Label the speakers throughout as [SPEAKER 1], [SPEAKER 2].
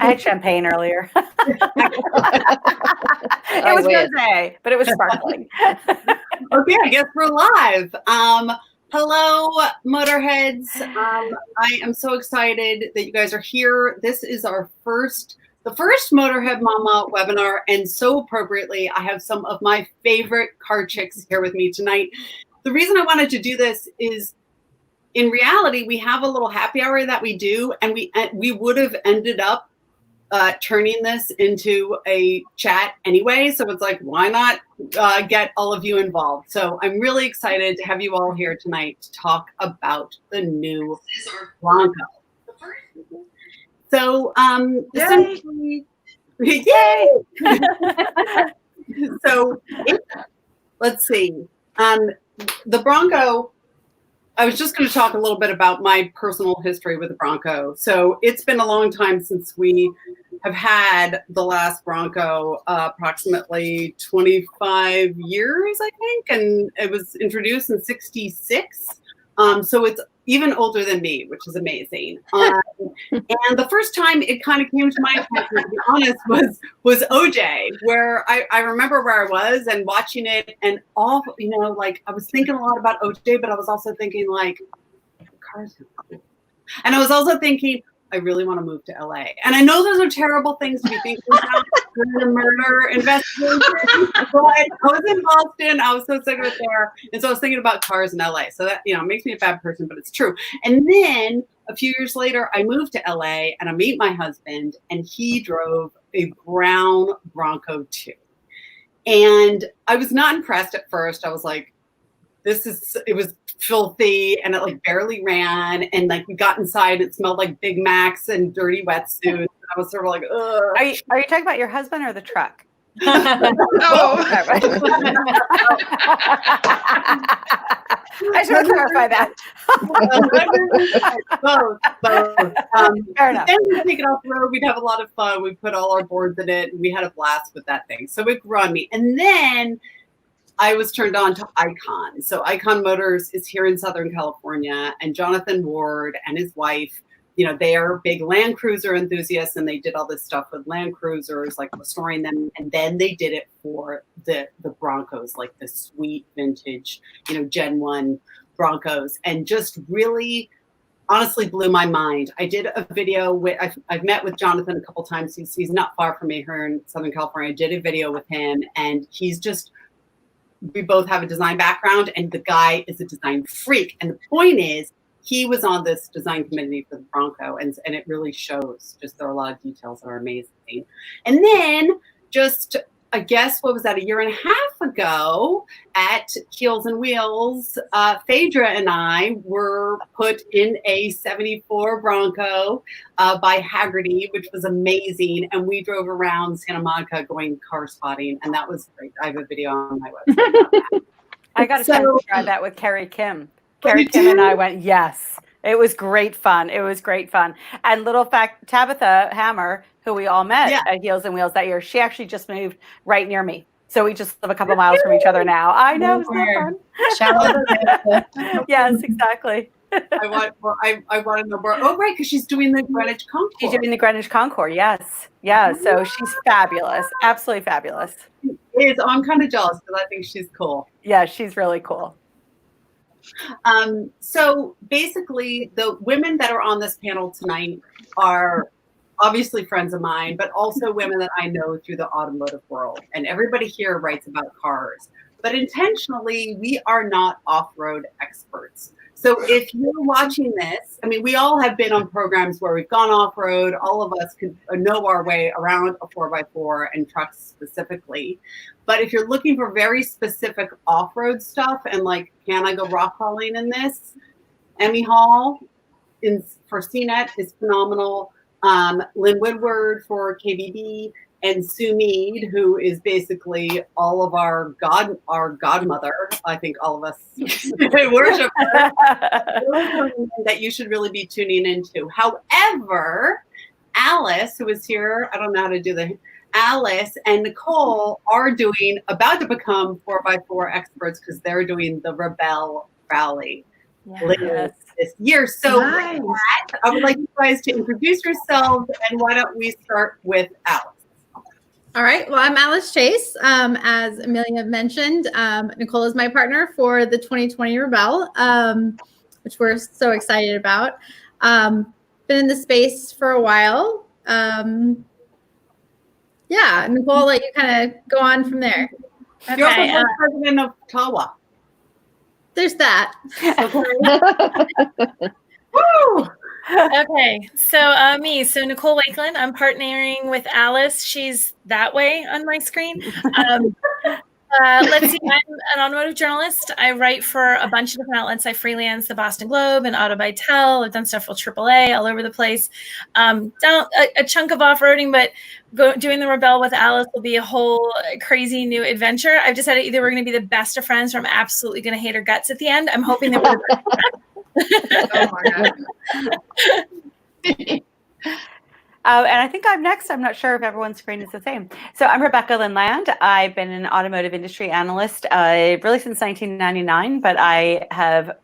[SPEAKER 1] I had champagne earlier. It was rosé, but it was sparkling.
[SPEAKER 2] Okay, I guess we're live. Hello, Motorheads. I am so excited that you guys are here. This is the first Motorhead Mama webinar, and so appropriately, I have some of my favorite car chicks here with me tonight. The reason I wanted to do this is, in reality, we have a little happy hour that we do, and we would have ended up turning this into a chat anyway. So it's like, why not get all of you involved? So I'm really excited to have you all here tonight to talk about the new Bronco. So essentially, yay! So let's see. The Bronco, I was just going to talk a little bit about my personal history with the Bronco. So it's been a long time since we have had the last Bronco, approximately 25 years, I think, and it was introduced in '66. So it's even older than me, which is amazing. And the first time it kind of came to my attention, to be honest, was OJ, where I remember where I was and watching it, and all, like, I was thinking a lot about OJ, but I was also thinking, like, cars. And I was also thinking, I really want to move to LA. And I know those are terrible things to be thinking about in a murder investigation, but I was in Boston. I was so sick of it there. And so I was thinking about cars in LA. So that, makes me a bad person, but it's true. And then a few years later, I moved to LA and I meet my husband, and he drove a brown Bronco 2. And I was not impressed at first. I was like, it was filthy, and it like barely ran, and like we got inside, it smelled like Big Macs and dirty wetsuits. I was sort of like, ugh.
[SPEAKER 1] Are you talking about your husband or the truck?
[SPEAKER 2] No.
[SPEAKER 1] I should clarify that.
[SPEAKER 2] Both.
[SPEAKER 1] Fair enough.
[SPEAKER 2] Then we'd take it off the road. We'd have a lot of fun. We put all our boards in it, and we had a blast with that thing. So it grew on me. And then I was turned on to Icon. So Icon Motors is here in Southern California, and Jonathan Ward and his wife, they are big Land Cruiser enthusiasts, and they did all this stuff with Land Cruisers, like restoring them. And then they did it for the Broncos, like the sweet vintage, Gen 1 Broncos, and just really honestly blew my mind. I did a video with, I've met with Jonathan a couple times. He's not far from me here in Southern California. I did a video with him, and we both have a design background, and the guy is a design freak. And the point is, he was on this design committee for the Bronco, and it really shows. Just there are a lot of details that are amazing. And then just, I guess, what was that, a year and a half ago at Heels and Wheels, Fadra and I were put in a '74 Bronco by Haggerty, which was amazing. And we drove around Santa Monica going car spotting, and that was great. I have a video on my website about that.
[SPEAKER 1] I got to try that with Carrie Kim. Carrie Kim and I went, yes. It was great fun. And little fact, Tabitha Hammer, who we all met at Heels and Wheels that year, she actually just moved right near me. So we just live a couple miles from each other now. I know, it's not fun. Yes, exactly.
[SPEAKER 2] I want to know more. Oh, right, because she's doing the Greenwich Concours.
[SPEAKER 1] She's doing the Greenwich Concours, yes. Yeah, so she's fabulous. Absolutely fabulous.
[SPEAKER 2] She is. I'm kind of jealous because I think she's cool.
[SPEAKER 1] Yeah, she's really cool.
[SPEAKER 2] So basically, the women that are on this panel tonight are obviously friends of mine, but also women that I know through the automotive world. And everybody here writes about cars. But intentionally, we are not off-road experts. So if you're watching this, I mean, we all have been on programs where we've gone off-road. All of us could know our way around a 4x4 and trucks specifically. But if you're looking for very specific off-road stuff and like, can I go rock crawling in this? Emmy Hall for CNET is phenomenal. Lynn Woodward for KBB, and Sue Mead, who is basically all of our godmother. I think all of us worship her. That you should really be tuning into. However, Alice, who is here, I don't know how to do Alice and Nicole are about to become 4x4 experts because they're doing the Rebel Rally. later this year. So with that, I would like you guys to introduce yourselves, and why don't we start with Alice?
[SPEAKER 3] All right. Well, I'm Alice Chase. As Amelia mentioned, Nicole is my partner for the 2020 Rebel, which we're so excited about. Been in the space for a while. Yeah, Nicole, I'll let you kind of go on from there.
[SPEAKER 2] Okay, you're also president of TAWA.
[SPEAKER 3] There's that.
[SPEAKER 4] Woo! Okay, so me, so Nicole Wakelin. I'm partnering with Alice. She's that way on my screen. Let's see, I'm an automotive journalist. I write for a bunch of different outlets. I freelance the Boston Globe and Autobytel. I've done stuff for AAA all over the place. Down a chunk of off-roading, but doing the Rebel with Alice will be a whole crazy new adventure. I've decided either we're going to be the best of friends or I'm absolutely going to hate her guts at the end. I'm hoping that we're
[SPEAKER 3] oh my God.
[SPEAKER 1] And I think I'm next. I'm not sure if everyone's screen is the same. So I'm Rebecca Lindland. I've been an automotive industry analyst really since 1999, but I have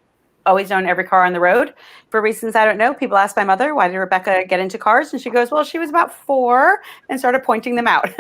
[SPEAKER 1] always known every car on the road for reasons I don't know. People ask my mother, why did Rebecca get into cars? And she goes, well, she was about 4 and started pointing them out.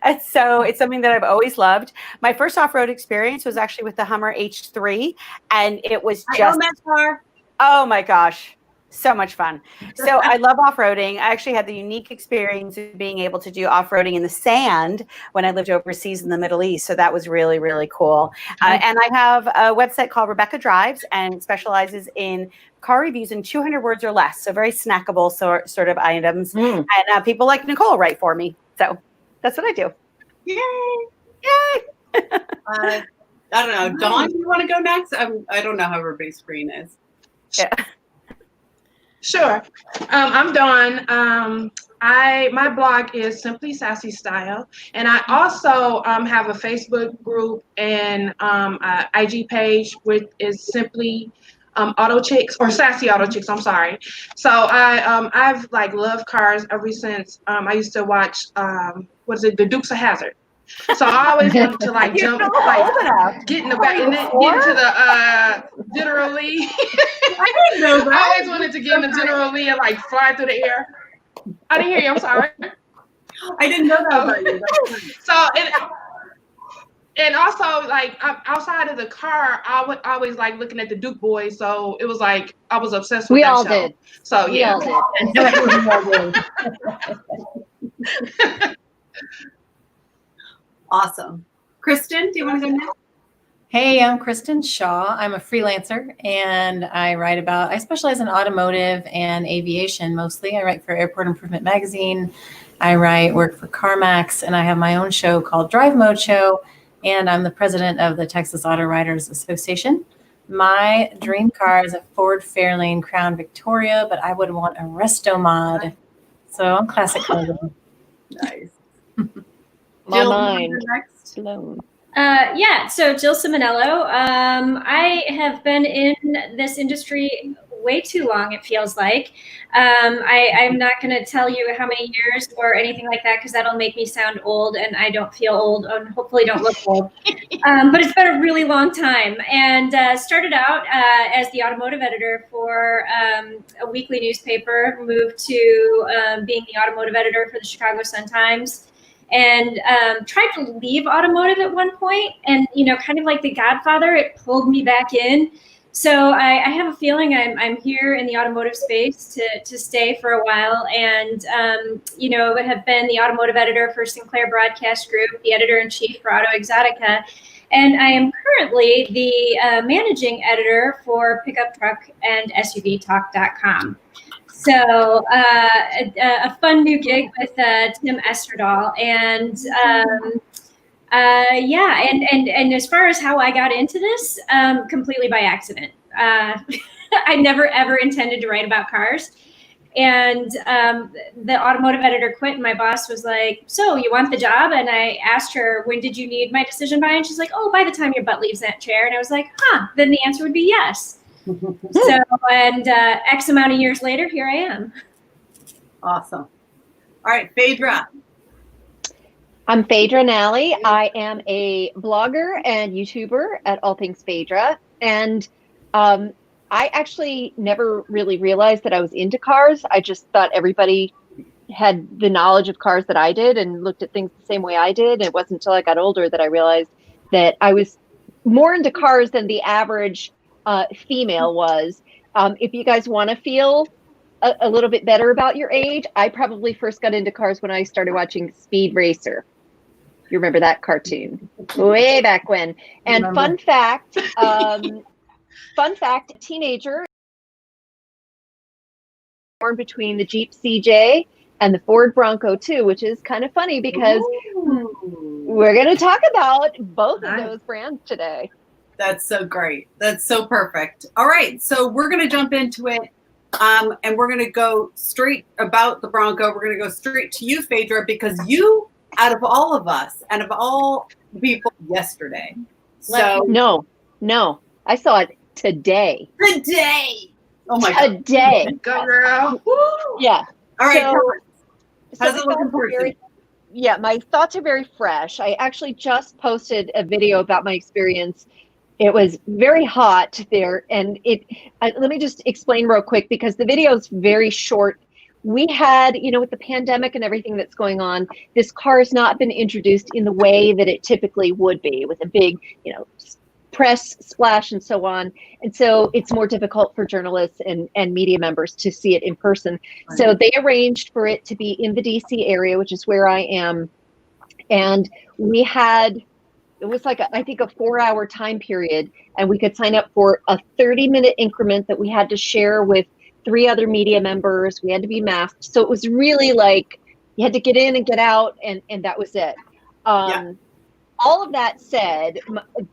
[SPEAKER 1] And so it's something that I've always loved. My first off-road experience was actually with the Hummer H3. And it was just,
[SPEAKER 2] I own that car.
[SPEAKER 1] Oh my gosh. So much fun. So I love off-roading. I actually had the unique experience of being able to do off-roading in the sand when I lived overseas in the Middle East. So that was really, really cool. And I have a website called Rebecca Drives and specializes in car reviews in 200 words or less. So very snackable sort of items. And people like Nicole write for me. So that's what I do.
[SPEAKER 2] Yay.
[SPEAKER 1] Yay.
[SPEAKER 2] I don't know. Dawn, do you want to go next? I don't know how everybody's screen is.
[SPEAKER 1] Yeah.
[SPEAKER 5] Sure. I'm Dawn. My blog is Simply Sassy Style, and I also have a Facebook group and a IG page, which is Simply Auto Chicks or Sassy Auto Chicks. I'm sorry. So I've loved cars ever since I used to watch the Dukes of Hazzard. So I always wanted to jump, get in the back, and then get into the General Lee.
[SPEAKER 2] I didn't know that.
[SPEAKER 5] I always wanted to get in the General Lee and fly through the air. I didn't hear you. I'm sorry.
[SPEAKER 2] I didn't know that about you.
[SPEAKER 5] So and also outside of the car, I would always looking at the Duke boys. So it was I was obsessed with that show. We all did. So yeah.
[SPEAKER 2] We all did. Awesome. Kristin, do you want to go next?
[SPEAKER 6] Hey, I'm Kristin Shaw. I'm a freelancer and I specialize in automotive and aviation mostly. I write for Airport Improvement Magazine. I work for CarMax, and I have my own show called Drive Mode Show, and I'm the president of the Texas Auto Writers Association. My dream car is a Ford Fairlane Crown Victoria, but I would want a Resto Mod. So I'm classic car.
[SPEAKER 2] Nice.
[SPEAKER 7] My mind.
[SPEAKER 8] So Jill Ciminillo. I have been in this industry way too long, it feels like. I'm not going to tell you how many years or anything like that, because that'll make me sound old, and I don't feel old, and hopefully don't look old. But it's been a really long time, and started out as the automotive editor for a weekly newspaper, moved to being the automotive editor for the Chicago Sun-Times, and tried to leave automotive at one point, and kind of like The Godfather, it pulled me back in. So I have a feeling I'm here in the automotive space to stay for a while, and have been the automotive editor for Sinclair Broadcast Group, the editor-in-chief for Auto Exotica, and I am currently the managing editor for Pickup Truck and SUVTalk.com. So a fun new gig with Tim Esterdahl, and and as far as how I got into this, completely by accident. I never ever intended to write about cars, and the automotive editor quit, and my boss was like, "So you want the job?" And I asked her, "When did you need my decision by?" And she's like, "Oh, by the time your butt leaves that chair." And I was like, "Huh." Then the answer would be yes. So, and X amount of years later, here I am.
[SPEAKER 2] Awesome. All right, Fadra.
[SPEAKER 7] I'm Fadra Nally. I am a blogger and YouTuber at All Things Fadra. And I actually never really realized that I was into cars. I just thought everybody had the knowledge of cars that I did and looked at things the same way I did. It wasn't until I got older that I realized that I was more into cars than the average female was. If you guys want to feel a little bit better about your age, I probably first got into cars when I started watching Speed Racer. You remember that cartoon? Way back when. And fun fact, teenager born between the Jeep CJ and the Ford Bronco too, which is kind of funny because we're going to talk about both of those brands today.
[SPEAKER 2] That's so great. That's so perfect. All right, so we're going to jump into it, and we're going to go straight about the Bronco. We're going to go straight to you, Fadra, because you, out of all of us, and of all people yesterday. So
[SPEAKER 7] no, I saw it today.
[SPEAKER 2] Today. Oh my God.
[SPEAKER 7] Today.
[SPEAKER 5] Go girl.
[SPEAKER 7] Yeah.
[SPEAKER 2] All right.
[SPEAKER 7] So
[SPEAKER 2] how's it looking for you?
[SPEAKER 7] Yeah, my thoughts are very fresh. I actually just posted a video about my experience. It was very hot there, and let me just explain real quick because the video is very short. We had, with the pandemic and everything that's going on, this car has not been introduced in the way that it typically would be, with a big, press splash and so on. And so it's more difficult for journalists and media members to see it in person. Right. So they arranged for it to be in the DC area, which is where I am. And we had, it was like, I think a 4-hour time period, and we could sign up for a 30-minute increment that we had to share with 3 other media members. We had to be masked. So it was really like, you had to get in and get out, and that was it. All of that said,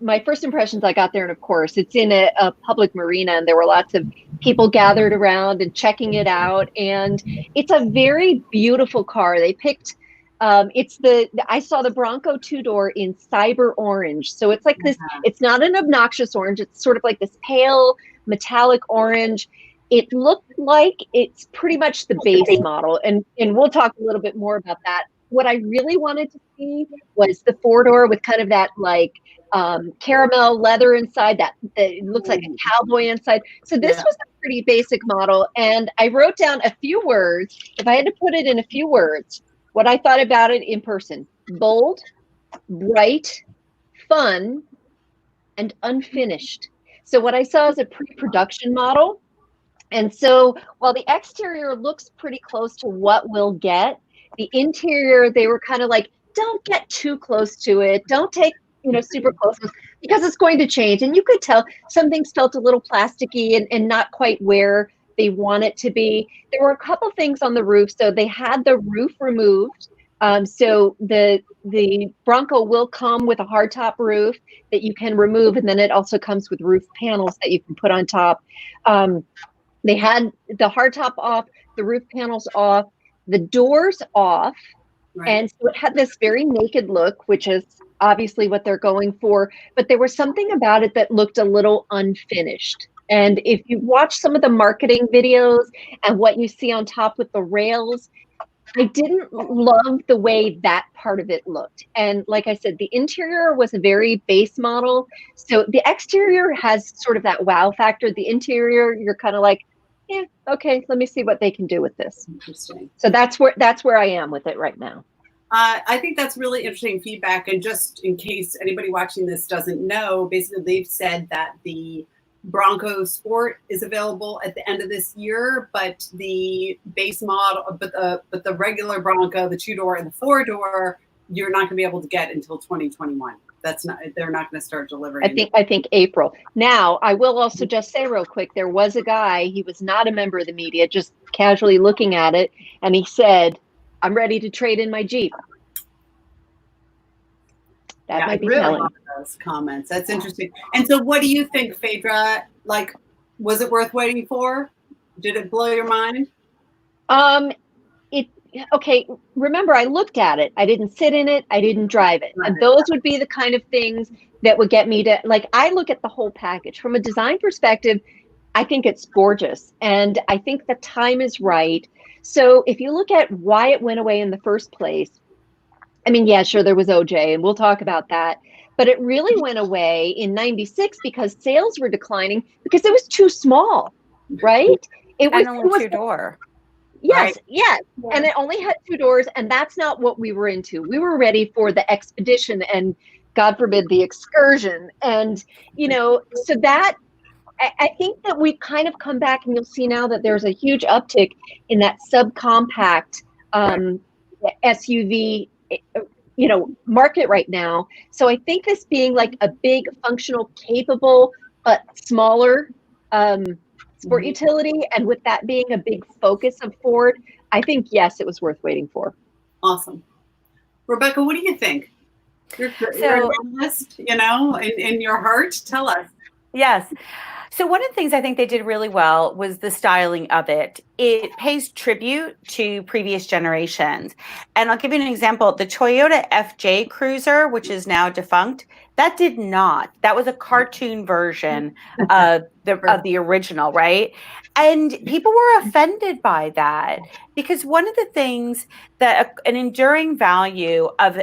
[SPEAKER 7] my first impressions, I got there, and of course, it's in a public marina, and there were lots of people gathered around and checking it out. And it's a very beautiful car. They picked, I saw the Bronco 2-door in cyber orange. So it's like this, it's not an obnoxious orange. It's sort of like this pale metallic orange. It looked like it's pretty much the base model. And we'll talk a little bit more about that. What I really wanted to see was the 4-door with kind of that like caramel leather inside, that it looks like a cowboy inside. So this was a pretty basic model. And I wrote down a few words. If I had to put it in a few words, what I thought about it in person: bold, bright, fun, and unfinished. So what I saw is a pre-production model. And so while the exterior looks pretty close to what we'll get, the interior, they were kind of like, don't get too close to it. Don't take, super close, because it's going to change. And you could tell some things felt a little plasticky and not quite where they want it to be. There were a couple things on the roof. So they had the roof removed. So the Bronco will come with a hardtop roof that you can remove. And then it also comes with roof panels that you can put on top. They had the hardtop off, the roof panels off, the doors off. Right. And so it had this very naked look, which is obviously what they're going for. But there was something about it that looked a little unfinished. And if you watch some of the marketing videos and what you see on top with the rails, I didn't love the way that part of it looked. And like I said, the interior was a very base model. So the exterior has sort of that wow factor. The interior, you're kind of like, yeah, okay, let me see what they can do with this.
[SPEAKER 2] Interesting.
[SPEAKER 7] So that's where I am with it right now.
[SPEAKER 2] I think that's really interesting feedback. And just in case anybody watching this doesn't know, basically they've said that the Bronco Sport is available at the end of this year, but the base model, but the regular Bronco, the 2-door and the 4-door, you're not going to be able to get until 2021. They're not going to start delivering.
[SPEAKER 7] I think April. Now, I will also just say real quick, there was a guy, he was not a member of the media, just casually looking at it, and he said, "I'm ready to trade in my Jeep." That might be telling.
[SPEAKER 2] Those comments. That's interesting. And so what do you think, Fadra? Like, was it worth waiting for? Did it blow your mind?
[SPEAKER 7] Okay, remember, I looked at it. I didn't sit in it. I didn't drive it. And those would be the kind of things that would get me to, like, I look at the whole package. From a design perspective, I think it's gorgeous. And I think the time is right. So if you look at why it went away in the first place, I mean, yeah, sure, there was OJ, and we'll talk about that. but it really went away in 96 because sales were declining because it was too small, right? It was
[SPEAKER 1] only two-door.
[SPEAKER 7] Yes,
[SPEAKER 1] right?
[SPEAKER 7] yes. Yeah. And it only had 2 doors, and that's not what we were into. We were ready for the expedition and, God forbid, the excursion. And, you know, so that, I think that we've kind of come back, and you'll see now that there's a huge uptick in that subcompact SUV, you know, market right now. So I think this being like a big, functional, capable, but smaller sport utility, and with that being a big focus of Ford, I think, yes, it was worth waiting for.
[SPEAKER 2] Awesome. Rebecca, what do you think? You're a journalist, you know, in your heart. Tell us.
[SPEAKER 1] Yes. So one of the things I think they did really well was the styling of it. It pays tribute to previous generations. And I'll give you an example. The Toyota FJ Cruiser, which is now defunct, that did not. That was a cartoon version of the original, right? And people were offended by that because one of the things that an enduring value of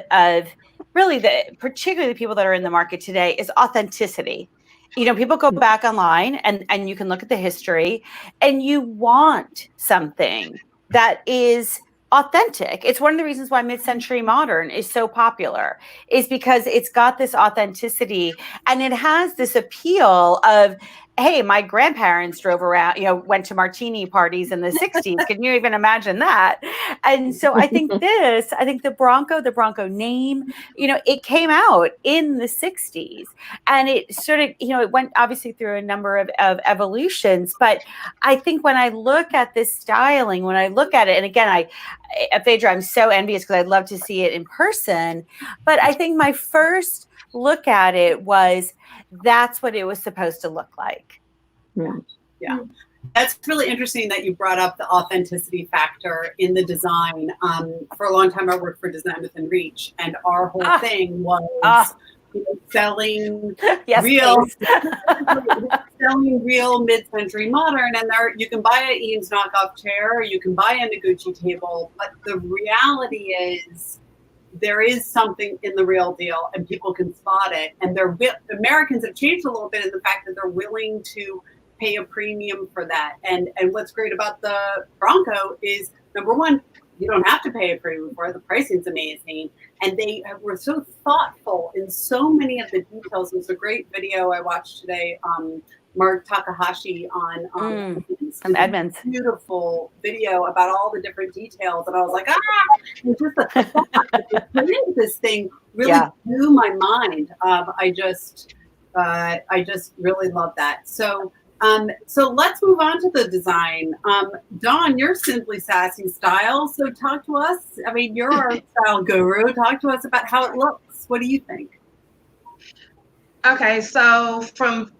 [SPEAKER 1] really particularly the people that are in the market today is authenticity. You know, people go back online and you can look at the history, and you want something that is authentic. It's one of the reasons why mid-century modern is so popular, is because it's got this authenticity and it has this appeal of, hey, my grandparents drove around, you know, went to martini parties in the 60s. Can you even imagine that? And so I think the Bronco name, you know, it came out in the 60s, and it sort of, you know, it went obviously through a number of evolutions. But I think when I look at this styling, when I look at it, and again, Phaedra, I'm so envious because I'd love to see it in person. But I think my first look at it was, that's what it was supposed to look like.
[SPEAKER 2] Yeah. That's really interesting that you brought up the authenticity factor in the design. For a long time, I worked for Design Within Reach, and our whole thing was selling selling real mid-century modern. And you can buy an Eames knockoff chair, or you can buy a Noguchi table, but the reality is, there is something in the real deal, and people can spot it. And Americans have changed a little bit in the fact that they're willing to pay a premium for that. And what's great about the Bronco is, number one, you don't have to pay a premium for it. The pricing's amazing. And they were so thoughtful in so many of the details. There's a great video I watched today, Mark Takahashi on
[SPEAKER 1] Edmonds.
[SPEAKER 2] Beautiful video about all the different details, and I was like, and just the thought that they created this thing really blew my mind. I just really love that. So let's move on to the design. Dawn, you're Simply Sassy Style, so talk to us. I mean, you're our style guru. Talk to us about how it looks. What do you think?
[SPEAKER 5] Okay, so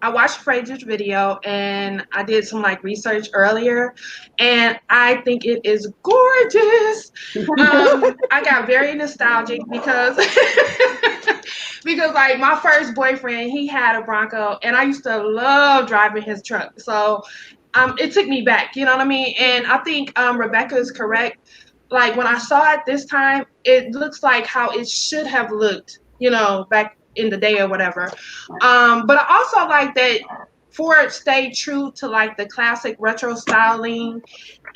[SPEAKER 5] I watched Phaedra's video, and I did some research earlier, and I think it is gorgeous. I got very nostalgic because my first boyfriend, he had a Bronco, and I used to love driving his truck. So it took me back, you know what I mean? And I think Rebecca is correct. Like, when I saw it this time, it looks like how it should have looked, you know, back in the day or whatever. But I also like that Ford stayed true to the classic retro styling,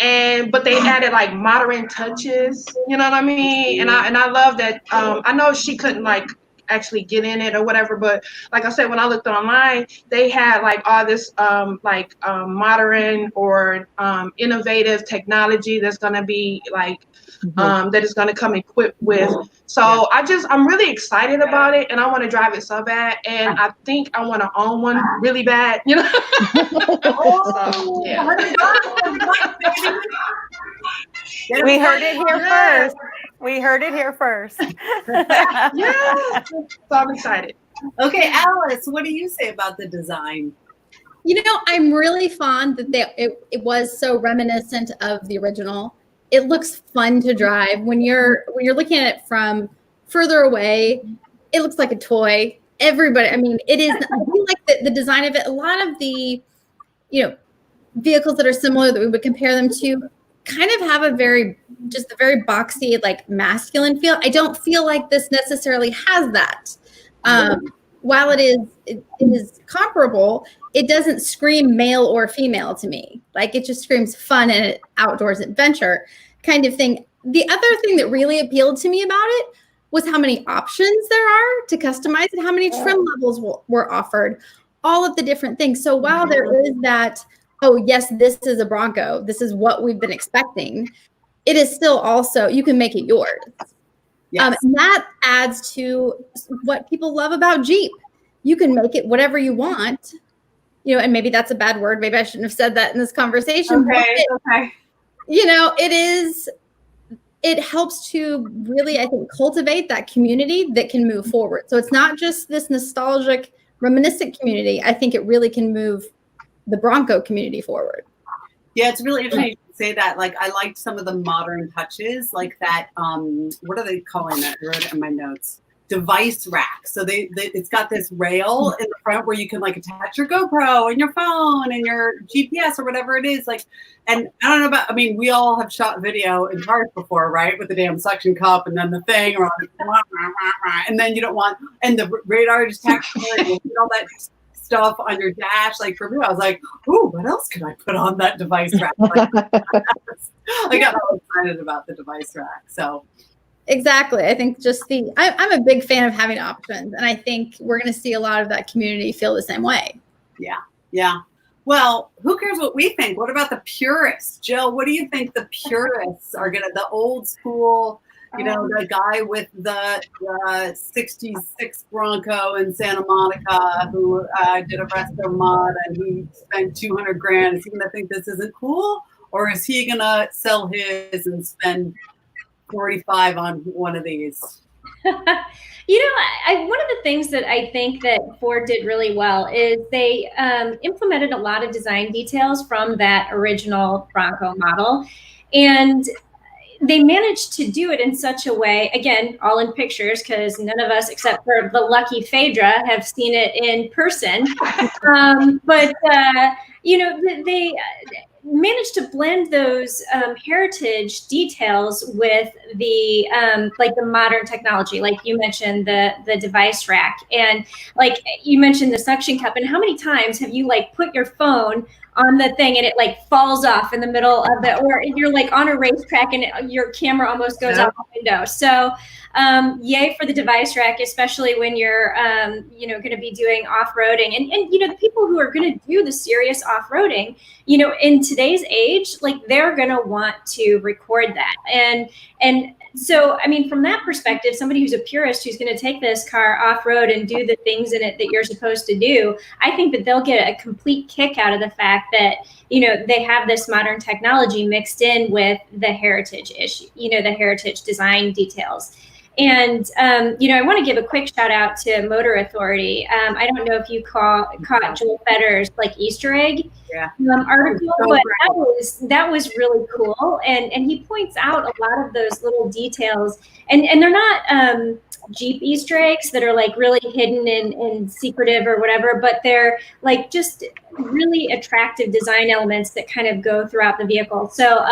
[SPEAKER 5] but they added modern touches, you know what I mean? And I love that. I know she couldn't actually get in it or whatever, but like I said, when I looked online, they had all this modern or innovative technology that's going to be that is going to come equipped with. So I'm really excited about it, and I want to drive it so bad, and I think I want to own one really bad, you know. So, yeah.
[SPEAKER 1] We heard it here first. We heard it here first.
[SPEAKER 5] Yeah. So I'm excited.
[SPEAKER 2] Okay, Alice, what do you say about the design?
[SPEAKER 3] You know, I'm really fond that it was so reminiscent of the original. It looks fun to drive when you're looking at it from further away. It looks like a toy. Everybody, I mean, it is. I feel like the design of it. A lot of the, you know, vehicles that are similar that we would compare them to kind of have a very boxy, masculine feel. I don't feel like this necessarily has that. While it is comparable, it doesn't scream male or female to me. Like it just screams fun and outdoors adventure kind of thing. The other thing that really appealed to me about it was how many options there are to customize it, how many trim levels were offered, all of the different things. So while there is that, oh yes, this is a Bronco, this is what we've been expecting, it is still also, you can make it yours. Yes. And that adds to what people love about Jeep. You can make it whatever you want, you know, and maybe that's a bad word. Maybe I shouldn't have said that in this conversation.
[SPEAKER 2] Okay.
[SPEAKER 3] You know, it helps to really, I think, cultivate that community that can move forward. So it's not just this nostalgic, reminiscent community. I think it really can move the Bronco community forward.
[SPEAKER 2] Yeah, it's really interesting you say that. Like, I liked some of the modern touches, like that. What are they calling that? I wrote it in my notes. Device rack. So it's got this rail in the front where you can like attach your GoPro and your phone and your GPS or whatever it is. Like, and I don't know about, I mean, we all have shot video in cars before, right? With the damn suction cup and then the thing around it, and then you don't want, and the radar detection and all that stuff on your dash. Like for me, I was like, ooh, what else could I put on that device rack? Like, I got all excited about the device rack. So.
[SPEAKER 3] Exactly. I think just I'm a big fan of having options, and I think we're going to see a lot of that community feel the same way.
[SPEAKER 2] Yeah. Yeah. Well, who cares what we think? What about the purists? Jill, what do you think the purists are going to, the old school, you know, the guy with the 66 Bronco in Santa Monica who did a resto mod and he spent $200,000. Is he going to think this isn't cool? Or is he going to sell his and spend 45 on one of these?
[SPEAKER 8] You know, one of the things that I think that Ford did really well is they implemented a lot of design details from that original Bronco model. And they managed to do it in such a way, again, all in pictures, because none of us, except for the lucky Fadra, have seen it in person. You know, they managed to blend those heritage details with the like the modern technology, like you mentioned the device rack, and like you mentioned the suction cup. And how many times have you like put your phone on the thing and it like falls off in the middle of it, or you're like on a racetrack and your camera almost goes out the window? So yay for the device rack, especially when you're you know, going to be doing off-roading, and you know, the people who are going to do the serious off-roading, you know, in today's age, like they're going to want to record that. And so, I mean, from that perspective, somebody who's a purist who's going to take this car off-road and do the things in it that you're supposed to do, I think that they'll get a complete kick out of the fact that, you know, they have this modern technology mixed in with the heritage issue, you know, the heritage design details. And, you know, I want to give a quick shout out to Motor Authority. I don't know if you caught Joel Fetter's like Easter egg article, but that was really cool. And he points out a lot of those little details, and they're not Jeep Easter eggs that are like really hidden and secretive or whatever, but they're like just really attractive design elements that kind of go throughout the vehicle. So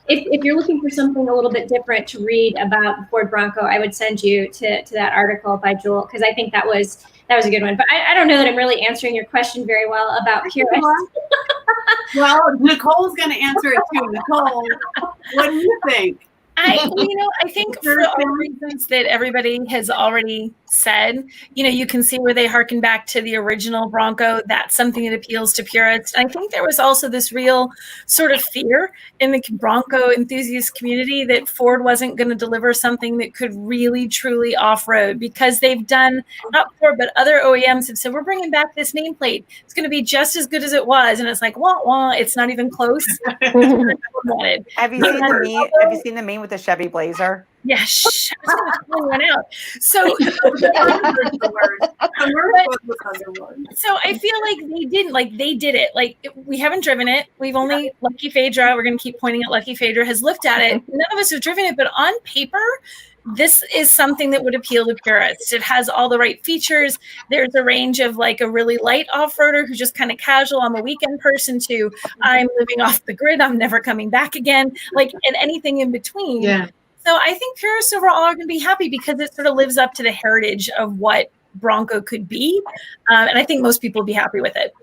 [SPEAKER 8] if you're looking for something a little bit different to read about the Ford Bronco, I would send you to that article by Joel, because I think that was a good one. But I don't know that I'm really answering your question very well about purists.
[SPEAKER 2] Well, Nicole's going to answer it too. Nicole, what do you think?
[SPEAKER 4] I think for all reasons that everybody has already said, you know, you can see where they harken back to the original Bronco. That's something that appeals to purists. I think there was also this real sort of fear in the Bronco enthusiast community that Ford wasn't going to deliver something that could really, truly off-road, because they've done, not Ford, but other OEMs have said, we're bringing back this nameplate. It's going to be just as good as it was. And it's like, wah, it's not even close.
[SPEAKER 1] Have you seen the meme with the Chevy Blazer?
[SPEAKER 4] Yeah, I was one out. So I feel like they did it. Like, we haven't driven it. We've only, Lucky Phaedra, we're going to keep pointing at Lucky Phaedra, has looked at it. None of us have driven it, but on paper, this is something that would appeal to purists. It has all the right features. There's a range of like a really light off-roader who's just kind of casual, I'm a weekend person, to I'm living off the grid, I'm never coming back again, like, and anything in between. Yeah. So I think purists overall are going to be happy because it sort of lives up to the heritage of what Bronco could be. And I think most people would be happy with it.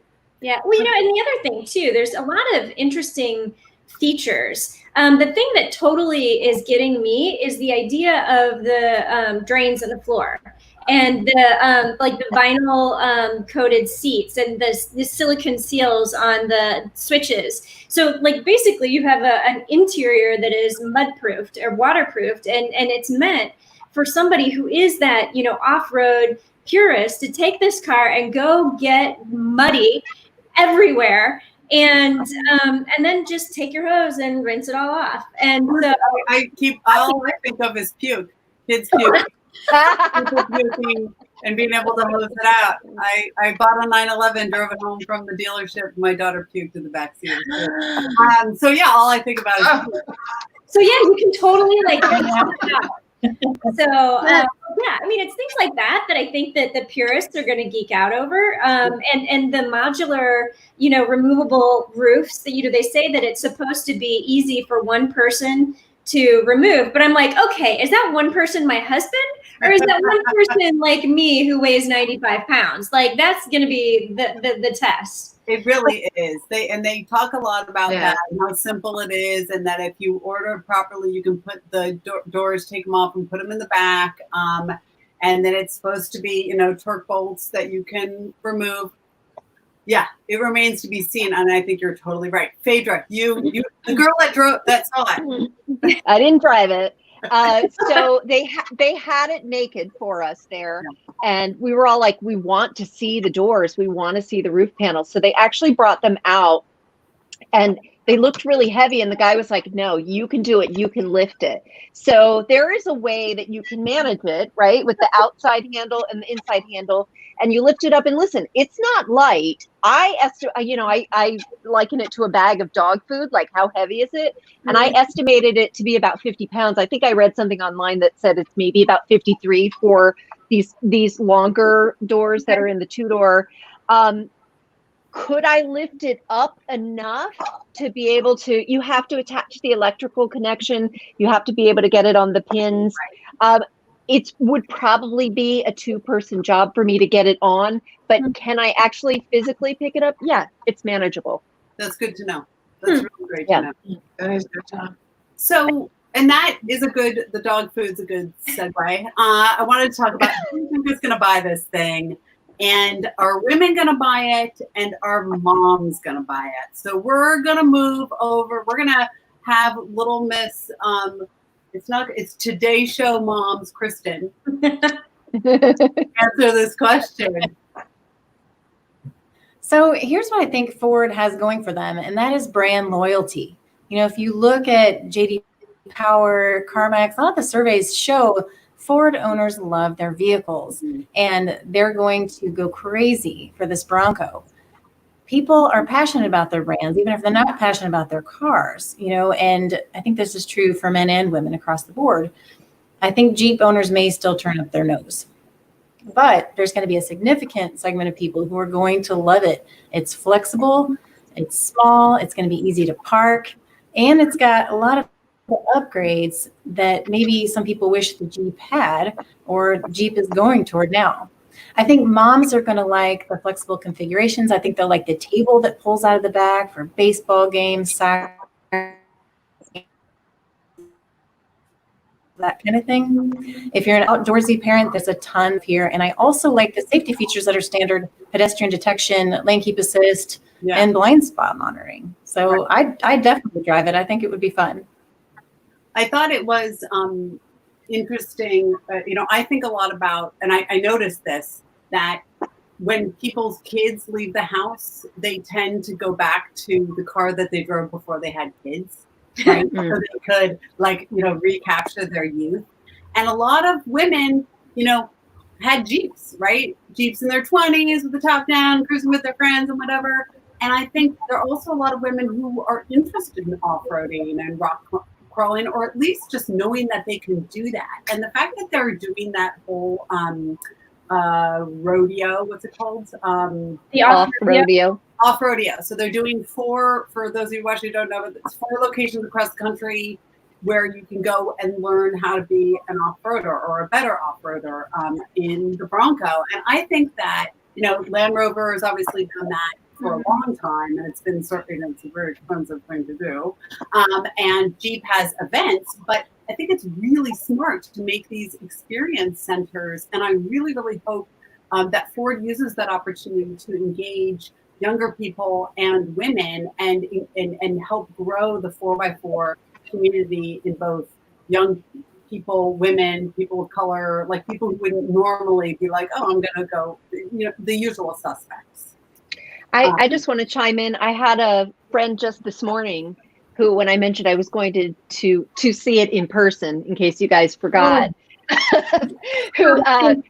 [SPEAKER 8] Yeah. Well, and the other thing too, there's a lot of interesting features. The thing that totally is getting me is the idea of the drains in the floor and the like the vinyl coated seats and the silicone seals on the switches. So like basically you have an interior that is mud proofed or waterproofed, and it's meant for somebody who is that, off-road purist to take this car and go get muddy everywhere and then just take your hose and rinse it all off. And so
[SPEAKER 2] all I think of is puke. Kids puke. People puking and being able to hose it out. I bought a 911, drove it home from the dealership. My daughter puked in the back seat. So yeah, all I think about is puke.
[SPEAKER 8] So yeah, you can totally So yeah, I mean, it's things like that I think that the purists are going to geek out over. And the modular, removable roofs that they say that it's supposed to be easy for one person to remove. But I'm like, okay, is that one person my husband, or is that one person like me who weighs 95 pounds? Like that's going to be the test.
[SPEAKER 2] It really is. They talk a lot about that and how simple it is, and that if you order properly, you can put the doors, take them off, and put them in the back. And then it's supposed to be, torque bolts that you can remove. Yeah, it remains to be seen, and I think you're totally right, Fadra. You, the girl that saw it.
[SPEAKER 7] I didn't drive it. So they had it naked for us there, and we were all like, we want to see the doors, we want to see the roof panels. So they actually brought them out, and they looked really heavy, and the guy was like, no, you can do it, you can lift it. So there is a way that you can manage it, right, with the outside handle and the inside handle, and you lift it up. And listen, it's not light. I liken it to a bag of dog food. Like, how heavy is it? And I estimated it to be about 50 pounds. I think I read something online that said it's maybe about 53 for these longer doors that are in the two-door. Could I lift it up enough to be able to? You have to attach the electrical connection. You have to be able to get it on the pins. It would probably be a two-person job for me to get it on, but can I actually physically pick it up? Yeah, it's manageable.
[SPEAKER 2] That's good to know. That's really great to know.
[SPEAKER 5] That is good to know.
[SPEAKER 2] So, and that is the dog food's a good segue. I wanted to talk about who's going to buy this thing, and are women going to buy it, and are moms going to buy it? So we're going to move over. We're going to have little Miss, it's Today Show Moms, Kristin, answer this question.
[SPEAKER 6] So here's what I think Ford has going for them, and that is brand loyalty. If you look at J.D. Power, CarMax, a lot of the surveys show Ford owners love their vehicles, and they're going to go crazy for this Bronco. People are passionate about their brands, even if they're not passionate about their cars, and I think this is true for men and women across the board. I think Jeep owners may still turn up their nose, but there's going to be a significant segment of people who are going to love it. It's flexible, it's small, it's going to be easy to park, and it's got a lot of upgrades that maybe some people wish the Jeep had, or Jeep is going toward now. I think moms are going to like the flexible configurations. I think they'll like the table that pulls out of the back for baseball games, soccer, that kind of thing. If you're an outdoorsy parent, there's a ton here. And I also like the safety features that are standard: pedestrian detection, lane keep assist, and blind spot monitoring. So I definitely drive it. I think it would be fun.
[SPEAKER 2] I thought it was interesting. I think a lot about, and I noticed this, that when people's kids leave the house, they tend to go back to the car that they drove before they had kids, right? So they could recapture their youth. And a lot of women, had Jeeps, right? Jeeps in their 20s with the top down, cruising with their friends and whatever. And I think there are also a lot of women who are interested in off-roading and rock crawling, or at least just knowing that they can do that. And the fact that they're doing that whole rodeo, what's it called?
[SPEAKER 7] The off-rodeo.
[SPEAKER 2] Off-rodeo. So they're doing for those of you watching who don't know, it's 4 locations across the country. where you can go and learn how to be an off-roader or a better off-roader in the Bronco. And I think that, Land Rover has obviously done that for a long time, and it's been certainly it's a very expensive thing to do. And Jeep has events, but I think it's really smart to make these experience centers. And I really, really hope that Ford uses that opportunity to engage younger people and women and help grow the 4x4 community in both young people, women, people of color, like people who wouldn't normally be like, oh, I'm going to go, the usual suspects.
[SPEAKER 7] I just want to chime in. I had a friend just this morning who, when I mentioned I was going to see it in person, in case you guys forgot, who said,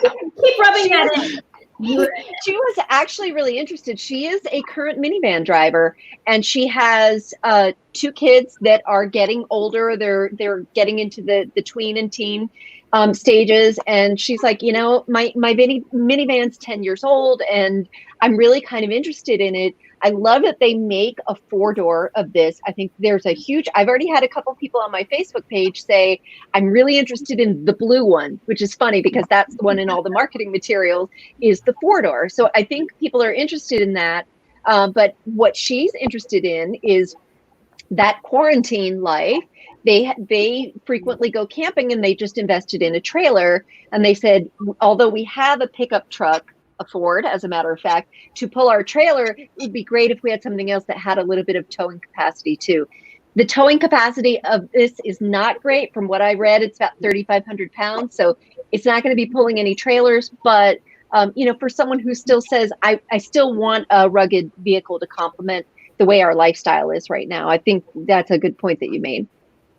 [SPEAKER 8] keep rubbing that in.
[SPEAKER 7] She was actually really interested. She is a current minivan driver, and she has 2 kids that are getting older. They're getting into the tween and teen stages, and she's like, my minivan's 10 years old, and I'm really kind of interested in it. I love that they make a 4-door of this. I think there's I've already had a couple people on my Facebook page say, I'm really interested in the blue one, which is funny because that's the one in all the marketing materials is the 4-door. So I think people are interested in that. But what she's interested in is that quarantine life. They frequently go camping, and they just invested in a trailer. And they said, although we have a pickup truck, a Ford, as a matter of fact, to pull our trailer, it would be great if we had something else that had a little bit of towing capacity too. The towing capacity of this is not great. From what I read, it's about 3,500 pounds. So it's not going to be pulling any trailers. But, for someone who still says, I still want a rugged vehicle to complement the way our lifestyle is right now, I think that's a good point that you made.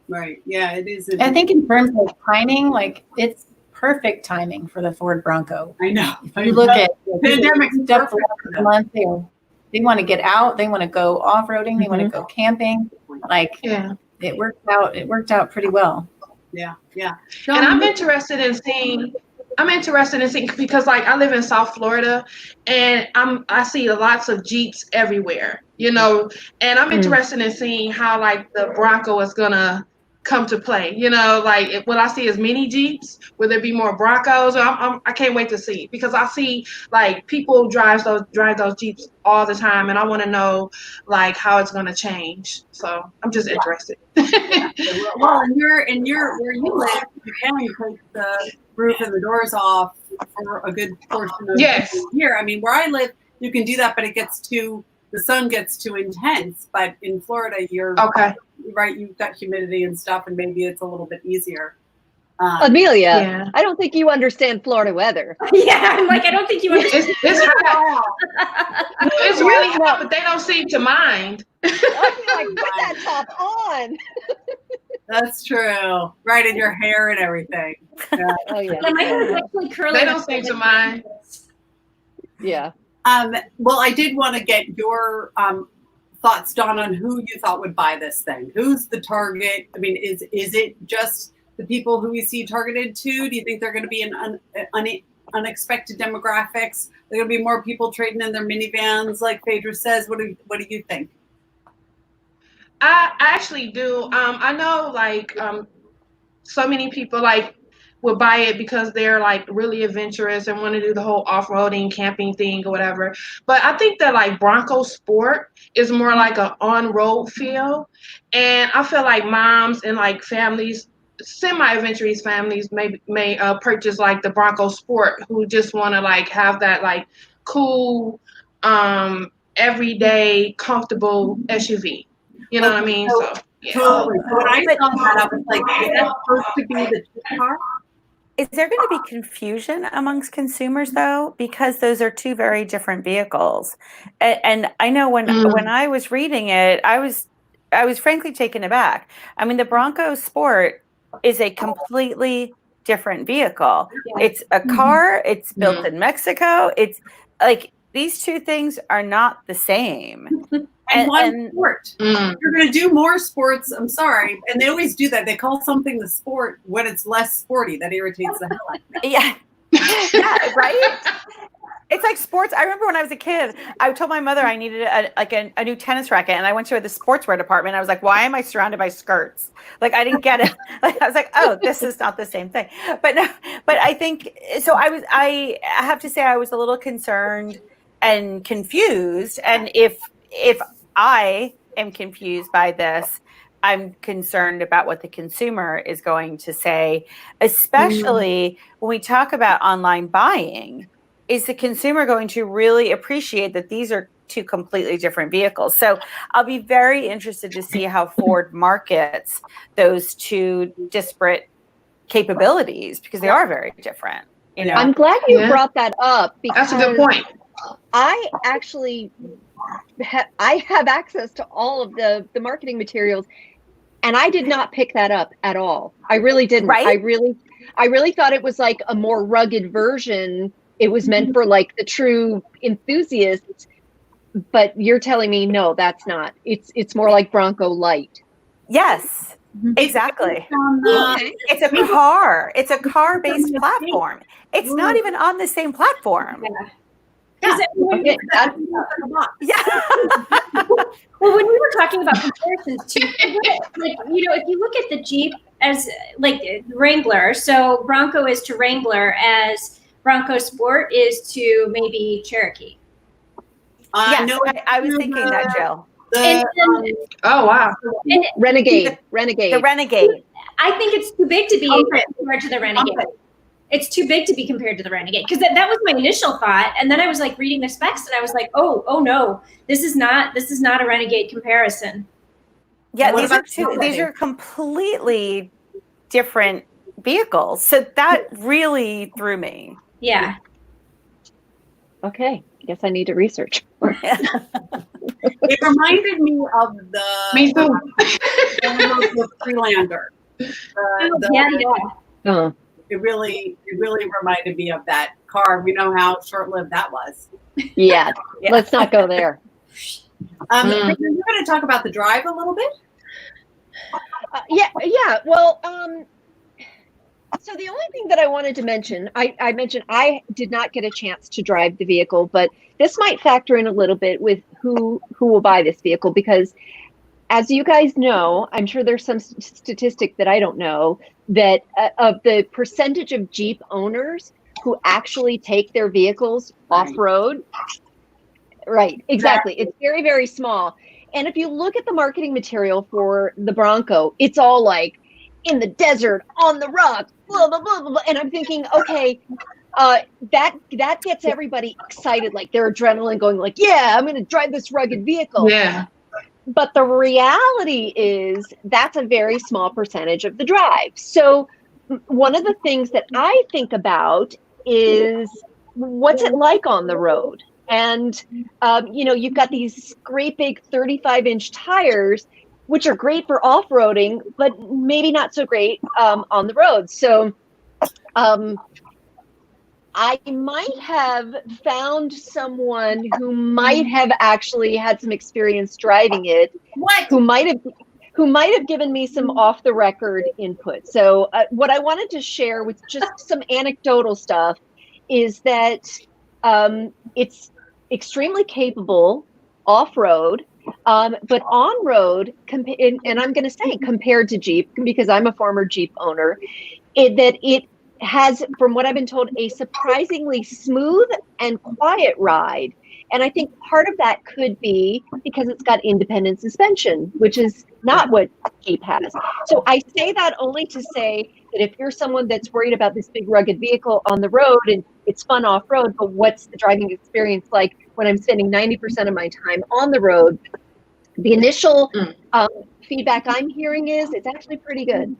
[SPEAKER 2] Right. Yeah, it is.
[SPEAKER 6] I think in terms of timing, it's perfect timing for the Ford Bronco.
[SPEAKER 2] I know.
[SPEAKER 6] If you look at
[SPEAKER 2] pandemic's perfect for them.
[SPEAKER 6] month, they want to get out, they want to go off-roading, they want to go camping. It worked out pretty well.
[SPEAKER 2] Yeah.
[SPEAKER 5] And I'm interested in seeing because I live in South Florida, and I see lots of Jeeps everywhere, and I'm interested in seeing how the Bronco is gonna come to play. Will I see as many Jeeps? Will there be more Broncos? I can't wait to see, because I see people drive those Jeeps all the time, and I want to know how it's going to change. So I'm just interested.
[SPEAKER 2] Well, where you live, you can take the roof and the doors off for a good portion of the year. I mean, where I live, you can do that, but the sun gets too intense. But in Florida, you're okay. Right, you've got humidity and stuff, and maybe it's a little bit easier.
[SPEAKER 7] Amelia, I don't think you understand Florida weather.
[SPEAKER 8] I don't think you understand.
[SPEAKER 5] It's hot. It's really hot, but they don't seem to mind.
[SPEAKER 7] Put that top on.
[SPEAKER 2] That's true. Right, in your hair and everything. Yeah.
[SPEAKER 7] Oh yeah.
[SPEAKER 8] My hair is actually curly.
[SPEAKER 5] They don't seem to mind.
[SPEAKER 7] Yeah.
[SPEAKER 2] Well, I did want to get your thoughts, Dawn, on who you thought would buy this thing. Who's the target? I mean, is it just the people who we see targeted to? Do you think they're going to be an unexpected demographics? Are there going to be more people trading in their minivans, like Fadra says? What do you think?
[SPEAKER 5] I actually do. I know so many people will buy it because they're really adventurous and want to do the whole off-roading camping thing or whatever. But I think that Bronco Sport is more an on-road feel. And I feel moms and families, semi-adventurous families may purchase the Bronco Sport, who just want to have that cool, everyday, comfortable SUV. You know what I mean? So yeah.
[SPEAKER 2] Totally. So when I saw that, I was like, is that supposed to be the cheap car?
[SPEAKER 1] Is there going to be confusion amongst consumers, though? Because those are two very different vehicles. And I know when I was reading it, I was frankly taken aback. I mean, the Bronco Sport is a completely different vehicle. Yeah. It's a car. It's built in Mexico. It's these two things are not the same.
[SPEAKER 2] And one sport. You're going to do more sports. I'm sorry. And they always do that. They call something the sport when it's less sporty. That irritates the hell out of me.
[SPEAKER 1] Yeah. Yeah, right? It's like sports. I remember when I was a kid, I told my mother I needed a new tennis racket, and I went to the sportswear department. I was like, "Why am I surrounded by skirts?" Like I didn't get it. Like I was like, "Oh, this is not the same thing." But no, but I think so. I have to say I was a little concerned and confused, and if I am confused by this, I'm concerned about what the consumer is going to say, especially when we talk about online buying. Is the consumer going to really appreciate that these are two completely different vehicles? So I'll be very interested to see how Ford markets those two disparate capabilities, because they are very different. You know,
[SPEAKER 7] I'm glad you brought that up, because
[SPEAKER 5] that's a good point.
[SPEAKER 7] I actually I have access to all of the marketing materials, and I did not pick that up at all. I really didn't.
[SPEAKER 1] Right?
[SPEAKER 7] I really thought it was like a more rugged version. It was meant for like the true enthusiasts, but you're telling me no, that's not. It's more like Bronco Light.
[SPEAKER 1] Yes, exactly. It's a car-based platform. It's not even on the same platform.
[SPEAKER 8] Yeah.
[SPEAKER 7] Okay,
[SPEAKER 8] Well, when we were talking about comparisons too, like, you know, if you look at the Jeep as like Wrangler, so Bronco is to Wrangler as Bronco Sport is to maybe Cherokee.
[SPEAKER 1] Yes,
[SPEAKER 2] No,
[SPEAKER 1] I was thinking that, Jill.
[SPEAKER 5] Oh, wow.
[SPEAKER 8] And
[SPEAKER 7] Renegade.
[SPEAKER 1] The Renegade.
[SPEAKER 8] I think it's too big to be compared to the Renegade. It's too big to be compared to the Renegade, because that was my initial thought, and then I was like reading the specs, and I was like, oh no, this is not a Renegade comparison.
[SPEAKER 1] Yeah, these are completely different vehicles. So that really threw me.
[SPEAKER 8] Yeah.
[SPEAKER 7] Okay, I guess I need to research.
[SPEAKER 2] It reminded me of the
[SPEAKER 5] Me too.
[SPEAKER 2] the Freelander. It really reminded me of that car. We know how short-lived that was.
[SPEAKER 7] Yeah, let's not go there.
[SPEAKER 2] We're going to talk about the drive a little bit.
[SPEAKER 7] Yeah. Well, so the only thing that I wanted to mention, I mentioned I did not get a chance to drive the vehicle, but this might factor in a little bit with who will buy this vehicle, because as you guys know, I'm sure there's some statistic that I don't know, that of the percentage of Jeep owners who actually take their vehicles off-road. Right, exactly. It's very, very small. And if you look at the marketing material for the Bronco, it's all like in the desert, on the rock, blah, blah, blah, blah, blah. And I'm thinking, okay, that gets everybody excited, like their adrenaline going like, yeah, I'm going to drive this rugged vehicle.
[SPEAKER 5] Yeah.
[SPEAKER 7] But the reality is that's a very small percentage of the drive. So one of the things that I think about is what's it like on the road? And, you know, you've got these great big 35-inch tires, which are great for off-roading, but maybe not so great on the road. So I might have found someone who might have actually had some experience driving it, who might have given me some off the record input. So what I wanted to share with just some anecdotal stuff is that it's extremely capable off-road, but on-road, and I'm going to say compared to Jeep, because I'm a former Jeep owner, it has, from what I've been told, a surprisingly smooth and quiet ride. And I think part of that could be because it's got independent suspension, which is not what Jeep has. So I say that only to say that if you're someone that's worried about this big rugged vehicle on the road and it's fun off-road, but what's the driving experience like when I'm spending 90% of my time on the road? The initial feedback I'm hearing is it's actually pretty good.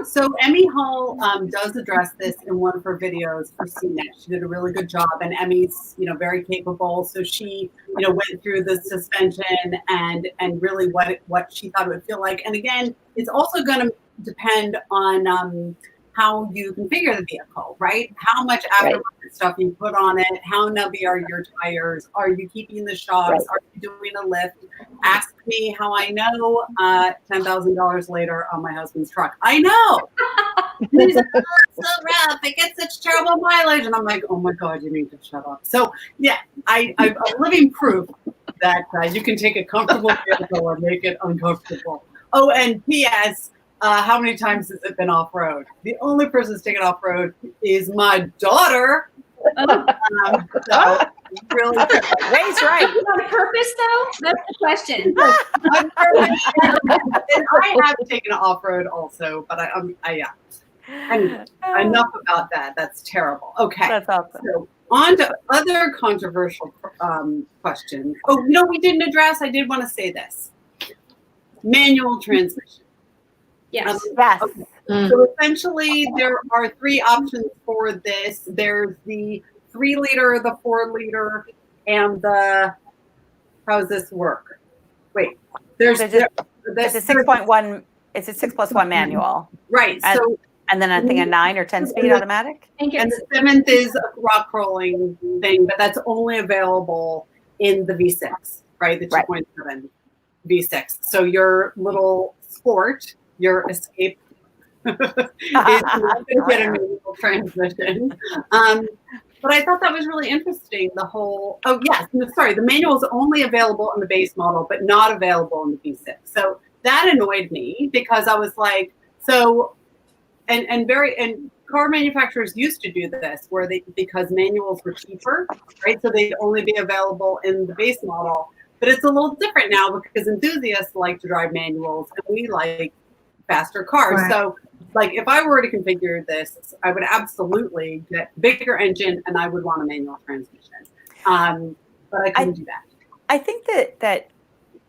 [SPEAKER 2] So Emmy Hall does address this in one of her videos for CNET. She did a really good job, and Emmy's, you know, very capable. So she, you know, went through the suspension and really what she thought it would feel like. And again, it's also going to depend on how you configure the vehicle, right? How much aftermarket stuff you put on it, how nubby are your tires, are you keeping the shocks, are you doing a lift? Ask me how I know $10,000 later on my husband's truck. I know. He's like, oh, it's so rough, it gets such terrible mileage. And I'm like, oh my God, you need to shut up. So yeah, I'm living proof that you can take a comfortable vehicle and make it uncomfortable. Oh, and P.S., how many times has it been off-road? The only person that's taken off-road is my daughter. So really,
[SPEAKER 1] Ray's right.
[SPEAKER 8] On purpose, though? That's the question.
[SPEAKER 2] and I have taken off-road also, but yeah. And enough about that. That's terrible. Okay.
[SPEAKER 1] That's awesome.
[SPEAKER 2] So on to other controversial questions. Oh, we didn't address. I did want to say this. Manual transmission.
[SPEAKER 8] Yes.
[SPEAKER 1] Yes.
[SPEAKER 2] Okay. So essentially, there are three options for this. There's the 3-liter, the 4-liter, and the. How does this work? Wait, there's
[SPEAKER 1] a 6.1. It's a 6+1 manual.
[SPEAKER 2] Right.
[SPEAKER 1] And then I think a 9 or 10 speed automatic.
[SPEAKER 2] And the 7th is a rock crawling thing, but that's only available in the V6, right? The 2.7 V6. So your little Sport, your Escape, is not going to get a manual transmission. But I thought that was really interesting. The manual is only available in the base model, but not available in the V6. So that annoyed me because I was like, and car manufacturers used to do this because manuals were cheaper, right? So they'd only be available in the base model. But it's a little different now because enthusiasts like to drive manuals and we like faster cars. Right. So like if I were to configure this, I would absolutely get bigger engine and I would want a manual transmission. But I couldn't do that.
[SPEAKER 1] I think that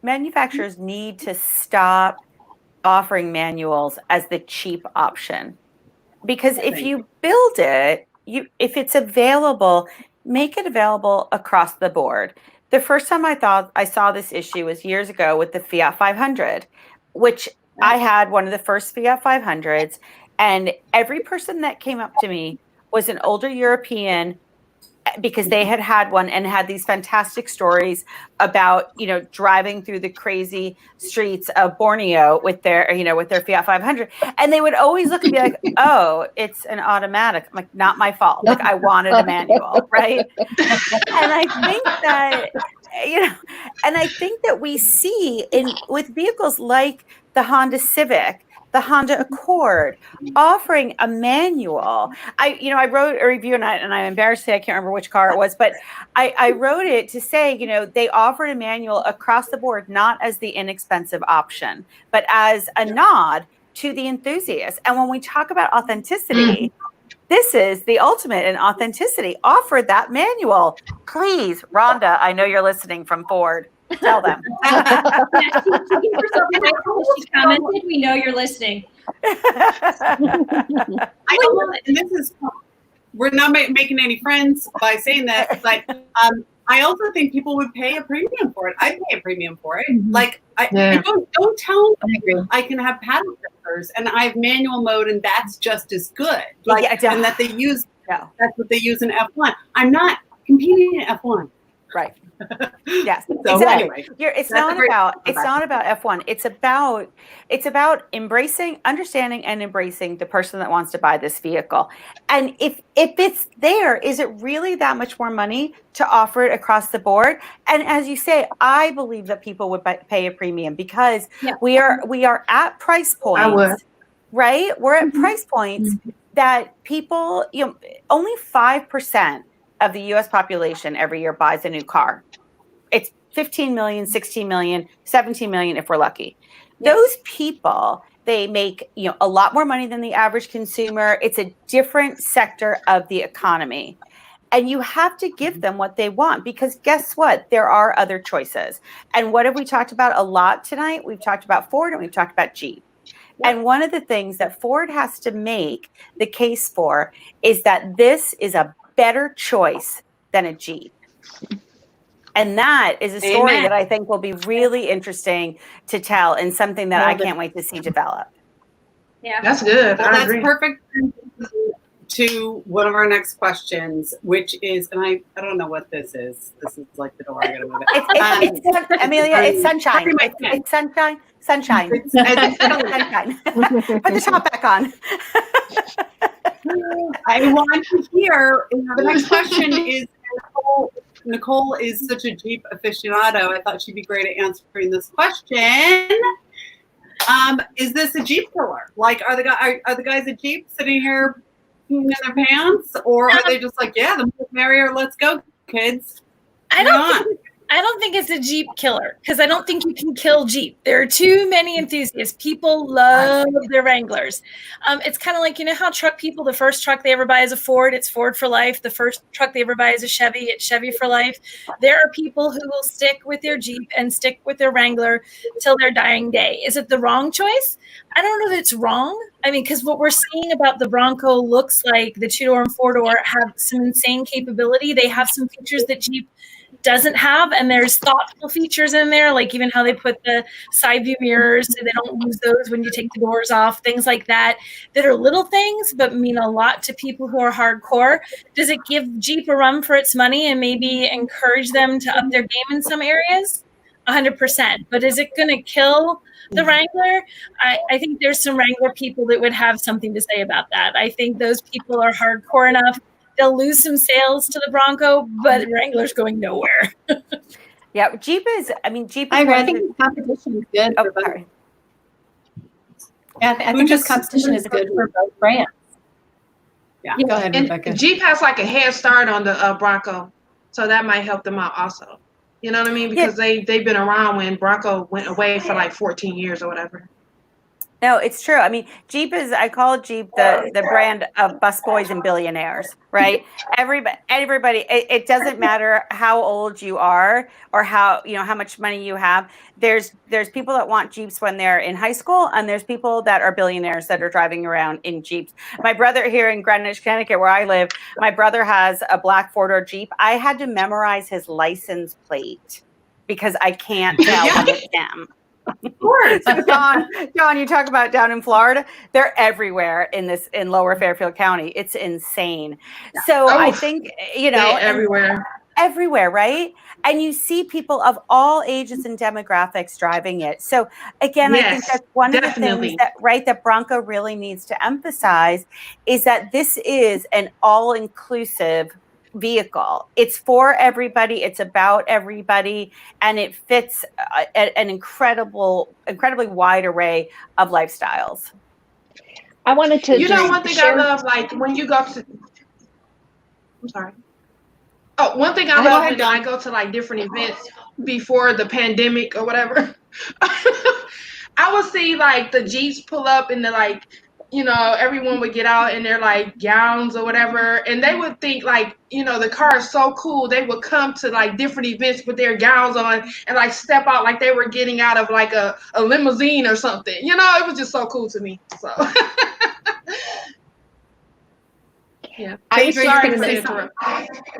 [SPEAKER 1] manufacturers need to stop offering manuals as the cheap option, because if you build it, if it's available, make it available across the board. The first time I saw this issue was years ago with the Fiat 500, which I had one of the first Fiat 500s, and every person that came up to me was an older European because they had one and had these fantastic stories about, driving through the crazy streets of Borneo with their Fiat 500. And they would always look and be like, oh, it's an automatic. I'm like, not my fault. Like I wanted a manual. Right. And I think that, we see with vehicles like the Honda Civic, the Honda Accord, offering a manual. I wrote a review and I'm embarrassed to say I can't remember which car it was, but I wrote it to say, they offered a manual across the board, not as the inexpensive option, but as a nod to the enthusiast. And when we talk about authenticity, this is the ultimate in authenticity. Offer that manual. Please, Rhonda, I know you're listening from Ford. Tell them.
[SPEAKER 8] She commented, we know you're listening.
[SPEAKER 2] We're not making any friends by saying that, but I also think people would pay a premium for it. I'd pay a premium for it. Like, don't tell me I can have paddle shifters and I have manual mode and that's just as good. And that they use, that's what they use in F1. I'm not competing in F1.
[SPEAKER 1] Right. Yes.
[SPEAKER 2] So
[SPEAKER 1] exactly.
[SPEAKER 2] Anyway,
[SPEAKER 1] it's not about F1. It's about understanding and embracing the person that wants to buy this vehicle. And if it's there, is it really that much more money to offer it across the board? And as you say, I believe that people would pay a premium because we are at price points, right? We're at price points that people, only 5% of the U.S. population every year buys a new car. It's 15 million, 16 million, 17 million if we're lucky. Those people, they make a lot more money than the average consumer. It's a different sector of the economy. And you have to give them what they want because guess what? There are other choices. And what have we talked about a lot tonight? We've talked about Ford and we've talked about Jeep. And one of the things that Ford has to make the case for is that this is a better choice than a Jeep. And that is a story that I think will be really interesting to tell and something that I can't wait to see develop.
[SPEAKER 5] Yeah, that's good.
[SPEAKER 2] Well, that's perfect to one of our next questions, which is, and I don't know what this is. This is like the door. I gotta move it.
[SPEAKER 1] It's Amelia, it's sunshine. It's sunshine. Sunshine.
[SPEAKER 2] It's
[SPEAKER 1] sunshine. Put the top back on.
[SPEAKER 2] I want to hear. The next question is, Nicole is such a Jeep aficionado. I thought she'd be great at answering this question. Is this a Jeep killer? Like, are the guys at Jeep sitting here in their pants, or are they just like, yeah, the more merrier, let's go, kids?
[SPEAKER 4] I don't think it's a Jeep killer, because I don't think you can kill Jeep. There are too many enthusiasts. People love their Wranglers. It's kind of like, you know how truck people, the first truck they ever buy is a Ford, it's Ford for life. The first truck they ever buy is a Chevy, it's Chevy for life. There are people who will stick with their Jeep and stick with their Wrangler till their dying day. Is it the wrong choice? I don't know that it's wrong. I mean, because what we're seeing about the Bronco looks like the 2-door and 4-door have some insane capability. They have some features that Jeep doesn't have, and there's thoughtful features in there, like even how they put the side view mirrors so they don't lose those when you take the doors off, things like that are little things but mean a lot to people who are hardcore. Does it give Jeep a run for its money and maybe encourage them to up their game in some areas? 100%. But is it going to kill the Wrangler? I think there's some Wrangler people that would have something to say about that. I think those people are hardcore enough. They'll lose some sales to the Bronco, but the Wrangler's going nowhere.
[SPEAKER 1] Yeah, Jeep is. I think
[SPEAKER 6] the competition is good.
[SPEAKER 1] Oh, sorry.
[SPEAKER 6] Yeah, I think this competition is good for both brands.
[SPEAKER 2] Yeah,
[SPEAKER 6] go ahead,
[SPEAKER 5] and
[SPEAKER 6] Rebecca.
[SPEAKER 5] Jeep has like a head start on the Bronco, so that might help them out also. You know what I mean? Because they've been around when Bronco went away for like 14 years or whatever.
[SPEAKER 1] No, it's true. I mean, Jeep is, I call Jeep the brand of busboys and billionaires, right? Everybody, it doesn't matter how old you are or how much money you have. There's people that want Jeeps when they're in high school, and there's people that are billionaires that are driving around in Jeeps. My brother here in Greenwich, Connecticut, where I live, my brother has a black 4-door Jeep. I had to memorize his license plate because I can't tell when it's him. Of course. John, you talk about down in Florida, they're everywhere in Lower Fairfield County. It's insane. So I think, everywhere, right? And you see people of all ages and demographics driving it. So again, I think that's one of the things that Bronco really needs to emphasize is that this is an all-inclusive vehicle. It's for everybody. It's about everybody, and it fits an incredibly wide array of lifestyles.
[SPEAKER 7] I wanted to.
[SPEAKER 5] One thing I love, like when you go to. I'm sorry. Oh, one thing I love when I go to like different events before the pandemic or whatever. I would see like the Jeeps pull up and they're like, everyone would get out in their like gowns or whatever, and they would think like, the car is so cool. They would come to like different events with their gowns on and like step out like they were getting out of like a limousine or something. It was just so cool to me. So yeah.
[SPEAKER 7] I was just going to mention.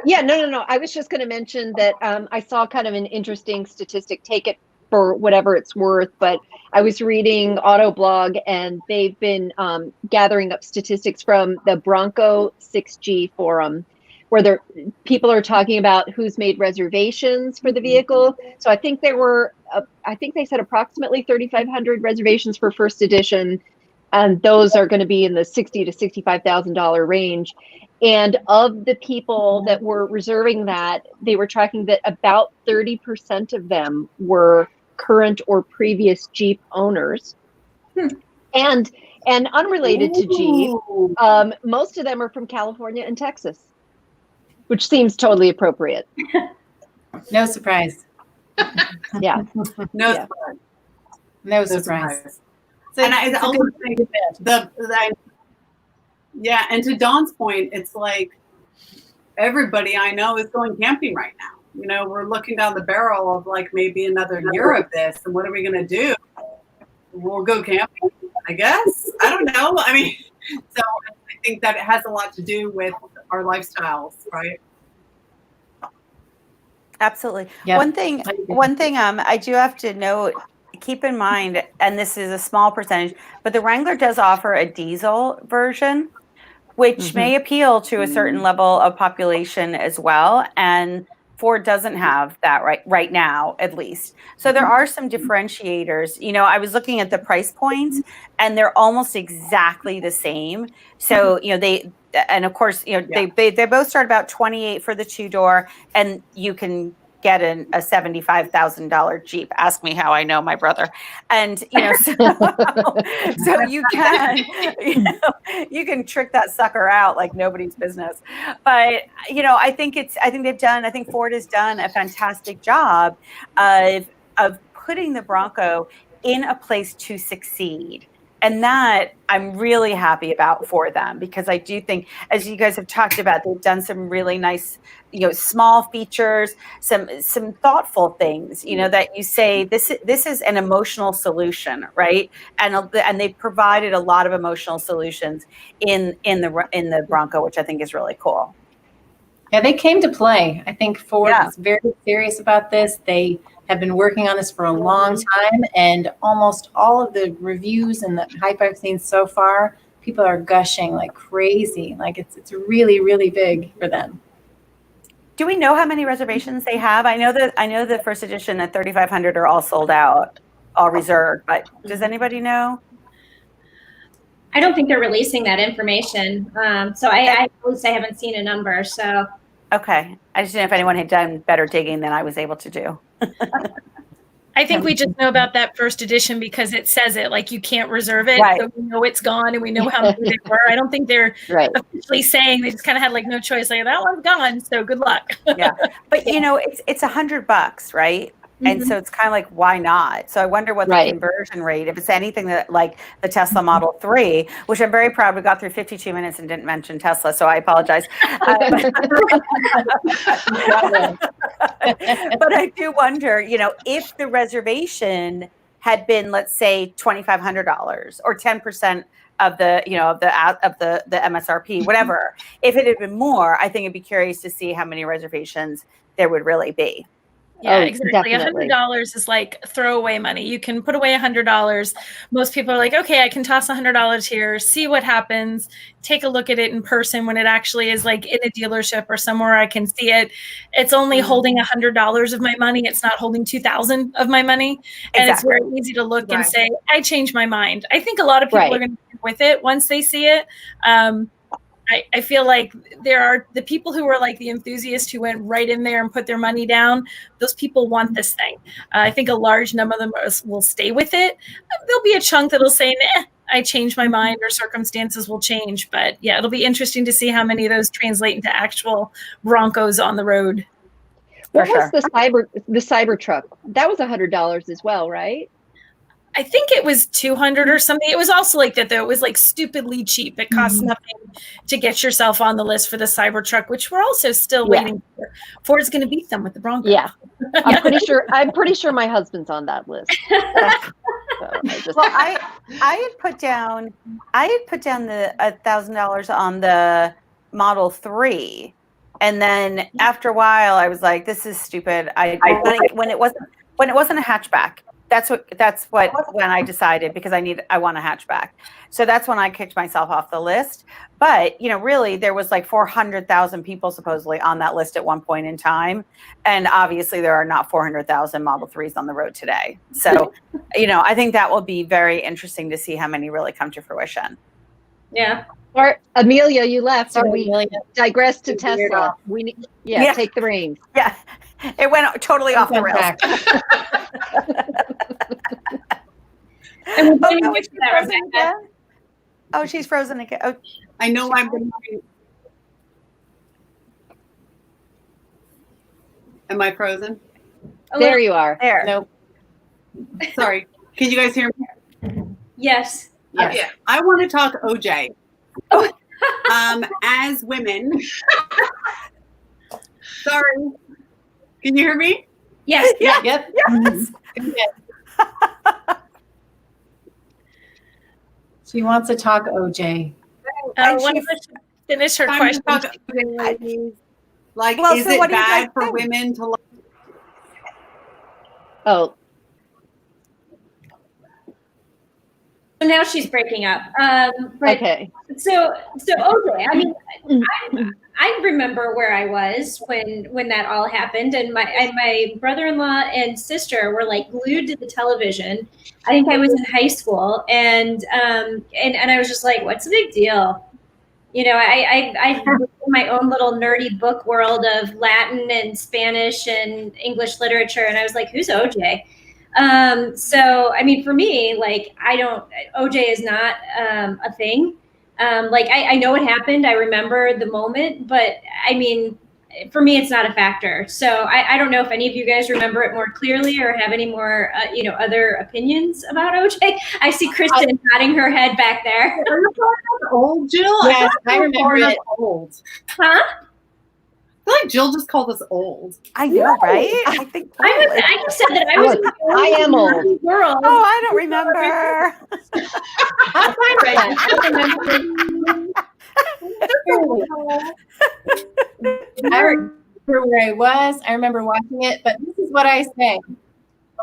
[SPEAKER 7] Yeah, no. I was just going to mention that I saw kind of an interesting statistic. Take it for whatever it's worth, but I was reading Autoblog, and they've been gathering up statistics from the Bronco 6G forum, where people are talking about who's made reservations for the vehicle. So I think they said approximately 3,500 reservations for first edition, and those are going to be in the $60,000 to $65,000 range. And of the people that were reserving that, they were tracking that about 30% of them were current or previous Jeep owners. And unrelated to Jeep, most of them are from California and Texas, which seems totally appropriate.
[SPEAKER 6] No surprise.
[SPEAKER 7] Yeah.
[SPEAKER 6] No surprise.
[SPEAKER 2] So, and I also think and to Dawn's point, it's like everybody I know is going camping right now. We're looking down the barrel of like maybe another year of this, and what are we going to do? We'll go camping, I guess. I don't know. I mean, so I think that it has a lot to do with our lifestyles, right?
[SPEAKER 1] Absolutely.
[SPEAKER 6] Yep.
[SPEAKER 1] One thing I do have to note, keep in mind, and this is a small percentage, but the Wrangler does offer a diesel version. which may appeal to a certain level of population as well. And Ford doesn't have that right now, at least. So there are some differentiators. You know, I was looking at the price points, and they're almost exactly the same. So, you know, and of course, you know, they both start about $28 for the 2-door, and you can get a $75,000 Jeep. Ask me how I know, my brother. And, you know, so you can, you can trick that sucker out like nobody's business. But, you know, I think Ford has done a fantastic job of putting the Bronco in a place to succeed. And that I'm really happy about for them, because I do think, as you guys have talked about, they've done some really nice, you know, small features, some thoughtful things, you know, that you say this is an emotional solution, right? And they've provided a lot of emotional solutions in the Bronco, which I think is really cool.
[SPEAKER 6] Yeah, they came to play. I think Ford is very serious about this. They have been working on this for a long time, and almost all of the reviews and the hype I've seen so far, people are gushing like crazy. Like it's really, really big for them.
[SPEAKER 1] Do we know how many reservations they have? I know the first edition at 3,500 are all sold out, all reserved, but does anybody know?
[SPEAKER 8] I don't think they're releasing that information. So I at least I haven't seen a number. So
[SPEAKER 1] okay, I just didn't know if anyone had done better digging than I was able to do.
[SPEAKER 4] I think we just know about that first edition because it says it, like you can't reserve it.
[SPEAKER 1] Right.
[SPEAKER 4] So we know it's gone and we know how many there were. I don't think they're officially saying, they just kind of had like no choice. Like, that one's gone, so good luck.
[SPEAKER 1] Yeah. But you know, it's $100, right? And so it's kind of like, why not? So I wonder what the conversion rate, if it's anything that like the Tesla Model 3, which I'm very proud we got through 52 minutes and didn't mention Tesla, so I apologize. But I do wonder, you know, if the reservation had been, let's say, $2,500 or 10% of the, you know, of the MSRP, whatever. If it had been more, I think I'd be curious to see how many reservations there would really be.
[SPEAKER 4] Yeah, exactly. $100 is like throwaway money. You can put away $100. Most people are like, okay, I can toss $100 here, see what happens, take a look at it in person when it actually is like in a dealership or somewhere I can see it. It's only holding $100 of my money. It's not holding 2,000 of my money. And it's very easy to look and say, I changed my mind. I think a lot of people are going to stick with it once they see it. I feel like there are the people who are like the enthusiasts who went right in there and put their money down. Those people want this thing. I think a large number of them will stay with it. There'll be a chunk that'll say, nah, I changed my mind, or circumstances will change. But yeah, it'll be interesting to see how many of those translate into actual Broncos on the road.
[SPEAKER 7] What was the Cybertruck? That was $100 as well, right?
[SPEAKER 4] I think it was 200 or something. It was also like that, though. It was like stupidly cheap. It costs nothing to get yourself on the list for the Cybertruck, which we're also still waiting for. Ford's going to beat them with the Bronco.
[SPEAKER 7] Yeah, I'm pretty sure my husband's on that list.
[SPEAKER 1] Well, I had put down the $1,000 on the Model 3, and then after a while, I was like, "This is stupid." When it wasn't a hatchback. That's when I decided, because I want a hatchback. So that's when I kicked myself off the list. But, you know, really there was like 400,000 people supposedly on that list at one point in time. And obviously there are not 400,000 Model 3s on the road today. So, you know, I think that will be very interesting to see how many really come to fruition.
[SPEAKER 8] Yeah.
[SPEAKER 7] Or Amelia, you left. So we digressed to Tesla. Take the reins.
[SPEAKER 1] Yeah. It went totally off the rails. She's frozen again. Oh,
[SPEAKER 2] I know I've been. Am I frozen?
[SPEAKER 7] There you are.
[SPEAKER 1] There.
[SPEAKER 6] Nope.
[SPEAKER 2] Sorry. Can you guys hear me?
[SPEAKER 8] Yes.
[SPEAKER 2] Yeah. I want to talk OJ. As women. Sorry. Can you hear me?
[SPEAKER 8] Yes.
[SPEAKER 6] Yeah. Yep.
[SPEAKER 1] Yes.
[SPEAKER 6] She wants to talk OJ.
[SPEAKER 4] Finish her question.
[SPEAKER 2] Like,
[SPEAKER 1] well,
[SPEAKER 2] is
[SPEAKER 1] so
[SPEAKER 2] it bad for women to?
[SPEAKER 8] So now she's breaking up. But
[SPEAKER 7] Okay.
[SPEAKER 8] So OJ, I mean, I remember where I was when that all happened, and my brother-in-law and sister were like glued to the television. I think I was in high school, and I was just like, what's the big deal? You know, I my own little nerdy book world of Latin and Spanish and English literature, and I was like, who's OJ? So I mean, for me, like, OJ is not a thing. Like, I know it happened. I remember the moment, but I mean, for me, it's not a factor. So I don't know if any of you guys remember it more clearly or have any more, other opinions about OJ. I see Kristin nodding her head back there.
[SPEAKER 2] Are you calling us old, Jill?
[SPEAKER 6] Yes, I remember it.
[SPEAKER 2] Old.
[SPEAKER 8] Huh?
[SPEAKER 2] I feel like Jill just called us old.
[SPEAKER 1] I know, right? I think
[SPEAKER 8] I just said that I was in the old
[SPEAKER 7] I am old.
[SPEAKER 8] world.
[SPEAKER 1] Oh, I don't remember.
[SPEAKER 6] I'm fine with that. I remember where I was. I remember watching it, but this is what I say.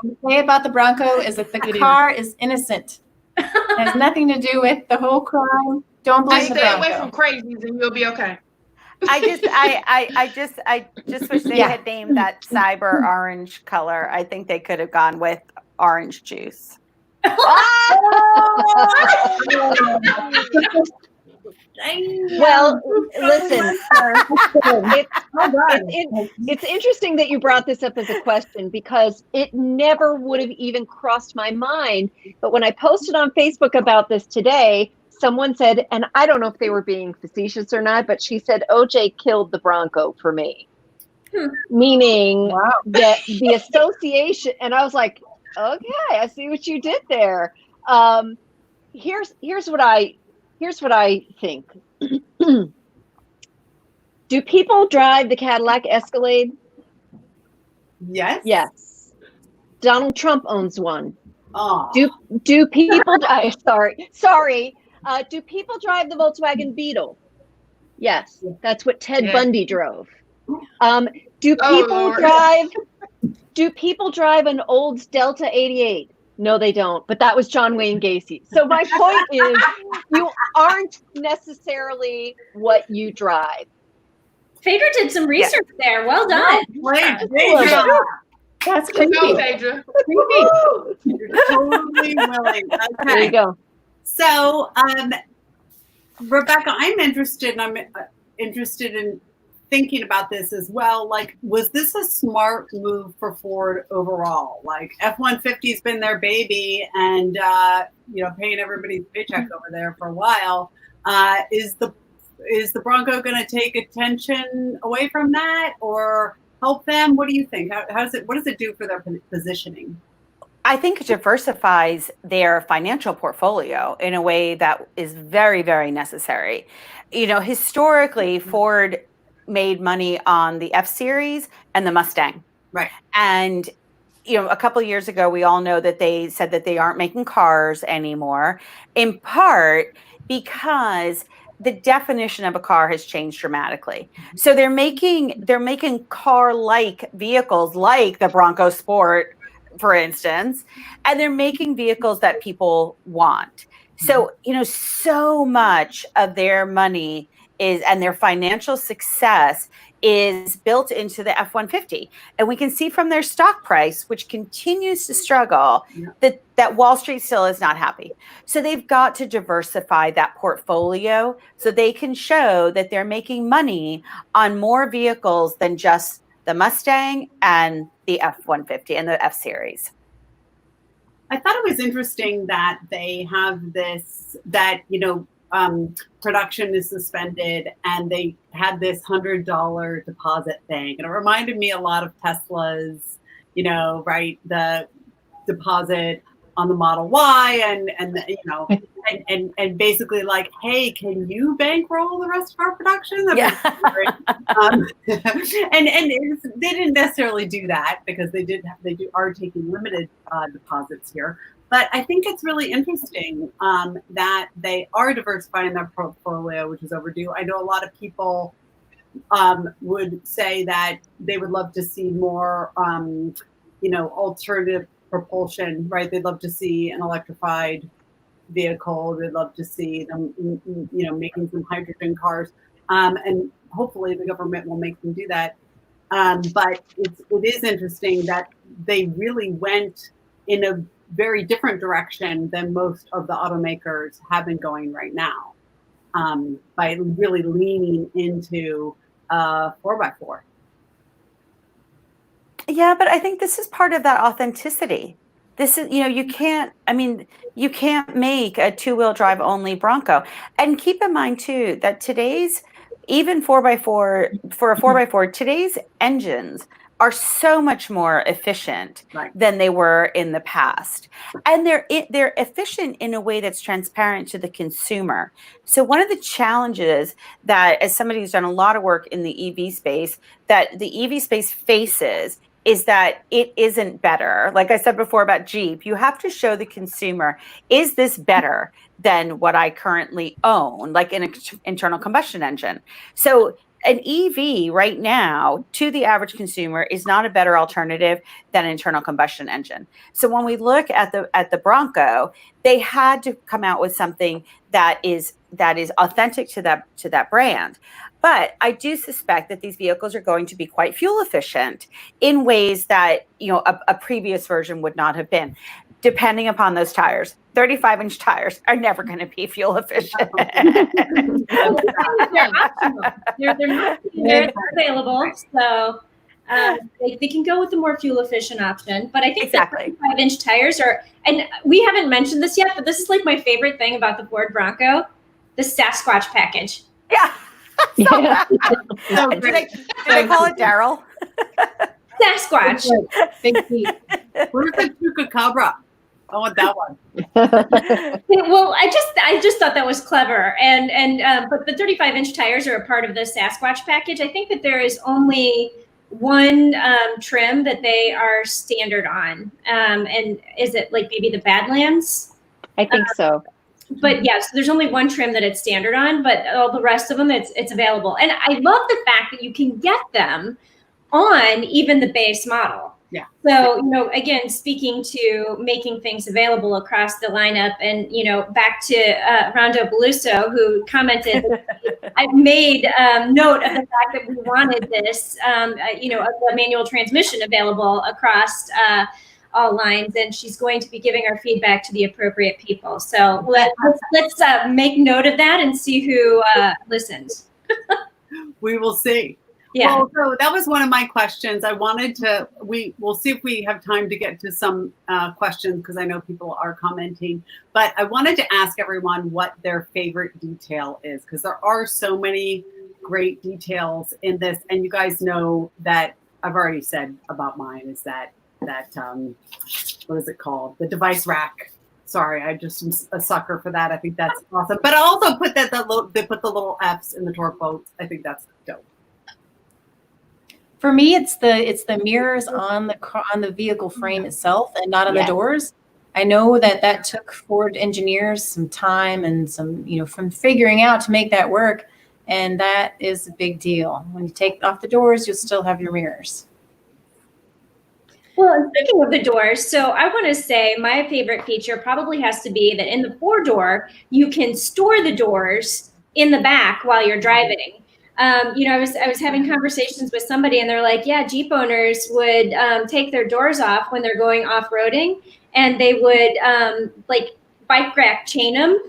[SPEAKER 6] What I say about the Bronco is that the car is innocent. It has nothing to do with the whole crime. Don't believe the
[SPEAKER 5] Stay away
[SPEAKER 6] Bronco.
[SPEAKER 5] from crazies and you'll be okay.
[SPEAKER 1] I just wish they had named that cyber orange color. I think they could have gone with orange juice.
[SPEAKER 7] Well, listen, it's interesting that you brought this up as a question because it never would have even crossed my mind. But when I posted on Facebook about this today, someone said, and I don't know if they were being facetious or not, but she said, OJ killed the Bronco for me. Meaning that the association, and I was like, okay, I see what you did there. Here's what I think. Do people drive the Cadillac Escalade?
[SPEAKER 2] Yes.
[SPEAKER 7] Yes. Donald Trump owns one.
[SPEAKER 2] Oh.
[SPEAKER 7] Do people? Sorry. Do people drive the Volkswagen Beetle? Yes, that's what Ted Bundy drove. Do people drive an Olds Delta 88? No, they don't. But that was John Wayne Gacy. So my point is, you aren't necessarily what you drive.
[SPEAKER 8] Phaedra did some research there. Well done.
[SPEAKER 6] That's
[SPEAKER 5] Go,
[SPEAKER 6] creepy.
[SPEAKER 5] Phaedra.
[SPEAKER 2] You're totally willing. Okay.
[SPEAKER 7] There you go.
[SPEAKER 2] So, Rebecca, I'm interested in thinking about this as well. Like, was this a smart move for Ford overall? Like, F-150's been their baby, and paying everybody's paycheck over there for a while. Is the Bronco going to take attention away from that, or help them? What do you think? What does it do for their positioning?
[SPEAKER 1] I think it diversifies their financial portfolio in a way that is very, very necessary. Historically, Ford made money on the F-Series and the Mustang.
[SPEAKER 2] Right.
[SPEAKER 1] And, a couple of years ago, we all know that they said that they aren't making cars anymore, in part because the definition of a car has changed dramatically. So they're making car-like vehicles like the Bronco Sport, for instance, and they're making vehicles that people want. So, so much of their money and their financial success is built into the F-150. And we can see from their stock price, which continues to struggle, that Wall Street still is not happy. So they've got to diversify that portfolio so they can show that they're making money on more vehicles than just the Mustang and the F-150 and the F-Series.
[SPEAKER 2] I thought it was interesting that they have this, production is suspended and they had this $100 deposit thing. And it reminded me a lot of Tesla's, the deposit on the Model Y and basically like, hey, can you bankroll the rest of our production? And they didn't necessarily do that because they are taking limited deposits here. But I think it's really interesting that they are diversifying their portfolio, which is overdue. I know a lot of people would say that they would love to see more, alternative propulsion, right? They'd love to see an electrified vehicle. We'd love to see them, making some hydrogen cars. And hopefully the government will make them do that. But it is interesting that they really went in a very different direction than most of the automakers have been going right now, by really leaning into 4x4.
[SPEAKER 1] Yeah, but I think this is part of that authenticity. This is, you can't make a 2-wheel drive only Bronco. And keep in mind too, that today's, even 4x4, for a 4x4, today's engines are so much more efficient than they were in the past. And they're efficient in a way that's transparent to the consumer. So one of the challenges that, as somebody who's done a lot of work in the EV space, that the EV space faces is that it isn't better. Like I said before about Jeep, you have to show the consumer, is this better than what I currently own, like an internal combustion engine? So an EV right now to the average consumer is not a better alternative than an internal combustion engine. So when we look at the Bronco, they had to come out with something that is authentic to that brand. But I do suspect that these vehicles are going to be quite fuel efficient in ways that a previous version would not have been, depending upon those tires. 35-inch tires are never going to be fuel efficient.
[SPEAKER 8] They're available, so they can go with the more fuel efficient option. But I think
[SPEAKER 1] exactly.
[SPEAKER 8] The 35-inch tires are, and we haven't mentioned this yet, but this is like my favorite thing about the Ford Bronco, the Sasquatch package.
[SPEAKER 1] Yeah. Do they call it Daryl?
[SPEAKER 8] Sasquatch.
[SPEAKER 6] Big feet.
[SPEAKER 2] Where's the Chupacabra? I want that one.
[SPEAKER 8] Well, I just thought that was clever, and but the 35-inch tires are a part of the Sasquatch package. I think that there is only one trim that they are standard on, and is it like maybe the Badlands?
[SPEAKER 7] I think so.
[SPEAKER 8] But yeah, so there's only one trim that it's standard on, but all the rest of them, it's available. And I love the fact that you can get them on even the base model.
[SPEAKER 2] Yeah.
[SPEAKER 8] So, again, speaking to making things available across the lineup, and, back to Rondo Beluso, who commented, I've made note of the fact that we wanted this, a manual transmission available across all lines, and she's going to be giving our feedback to the appropriate people. So let's make note of that and see who listens.
[SPEAKER 2] We will see.
[SPEAKER 8] Yeah.
[SPEAKER 2] Well, so that was one of my questions. I wanted to, we'll see if we have time to get to some questions, because I know people are commenting, but I wanted to ask everyone what their favorite detail is, because there are so many great details in this. And you guys know that I've already said about mine is that what is it called? The device rack. Sorry, I just am a sucker for that. I think that's awesome. But I also put they put the little F's in the torque bolts. I think that's dope.
[SPEAKER 6] For me, it's the mirrors on the vehicle frame itself and not on the doors. I know that took Ford engineers some time and some, from figuring out to make that work. And that is a big deal. When you take off the doors, you'll still have your mirrors.
[SPEAKER 8] Well, speaking of the doors, so I want to say my favorite feature probably has to be that in the 4-door, you can store the doors in the back while you're driving. I was having conversations with somebody, and they're like, yeah, Jeep owners would take their doors off when they're going off-roading, and they would bike rack chain them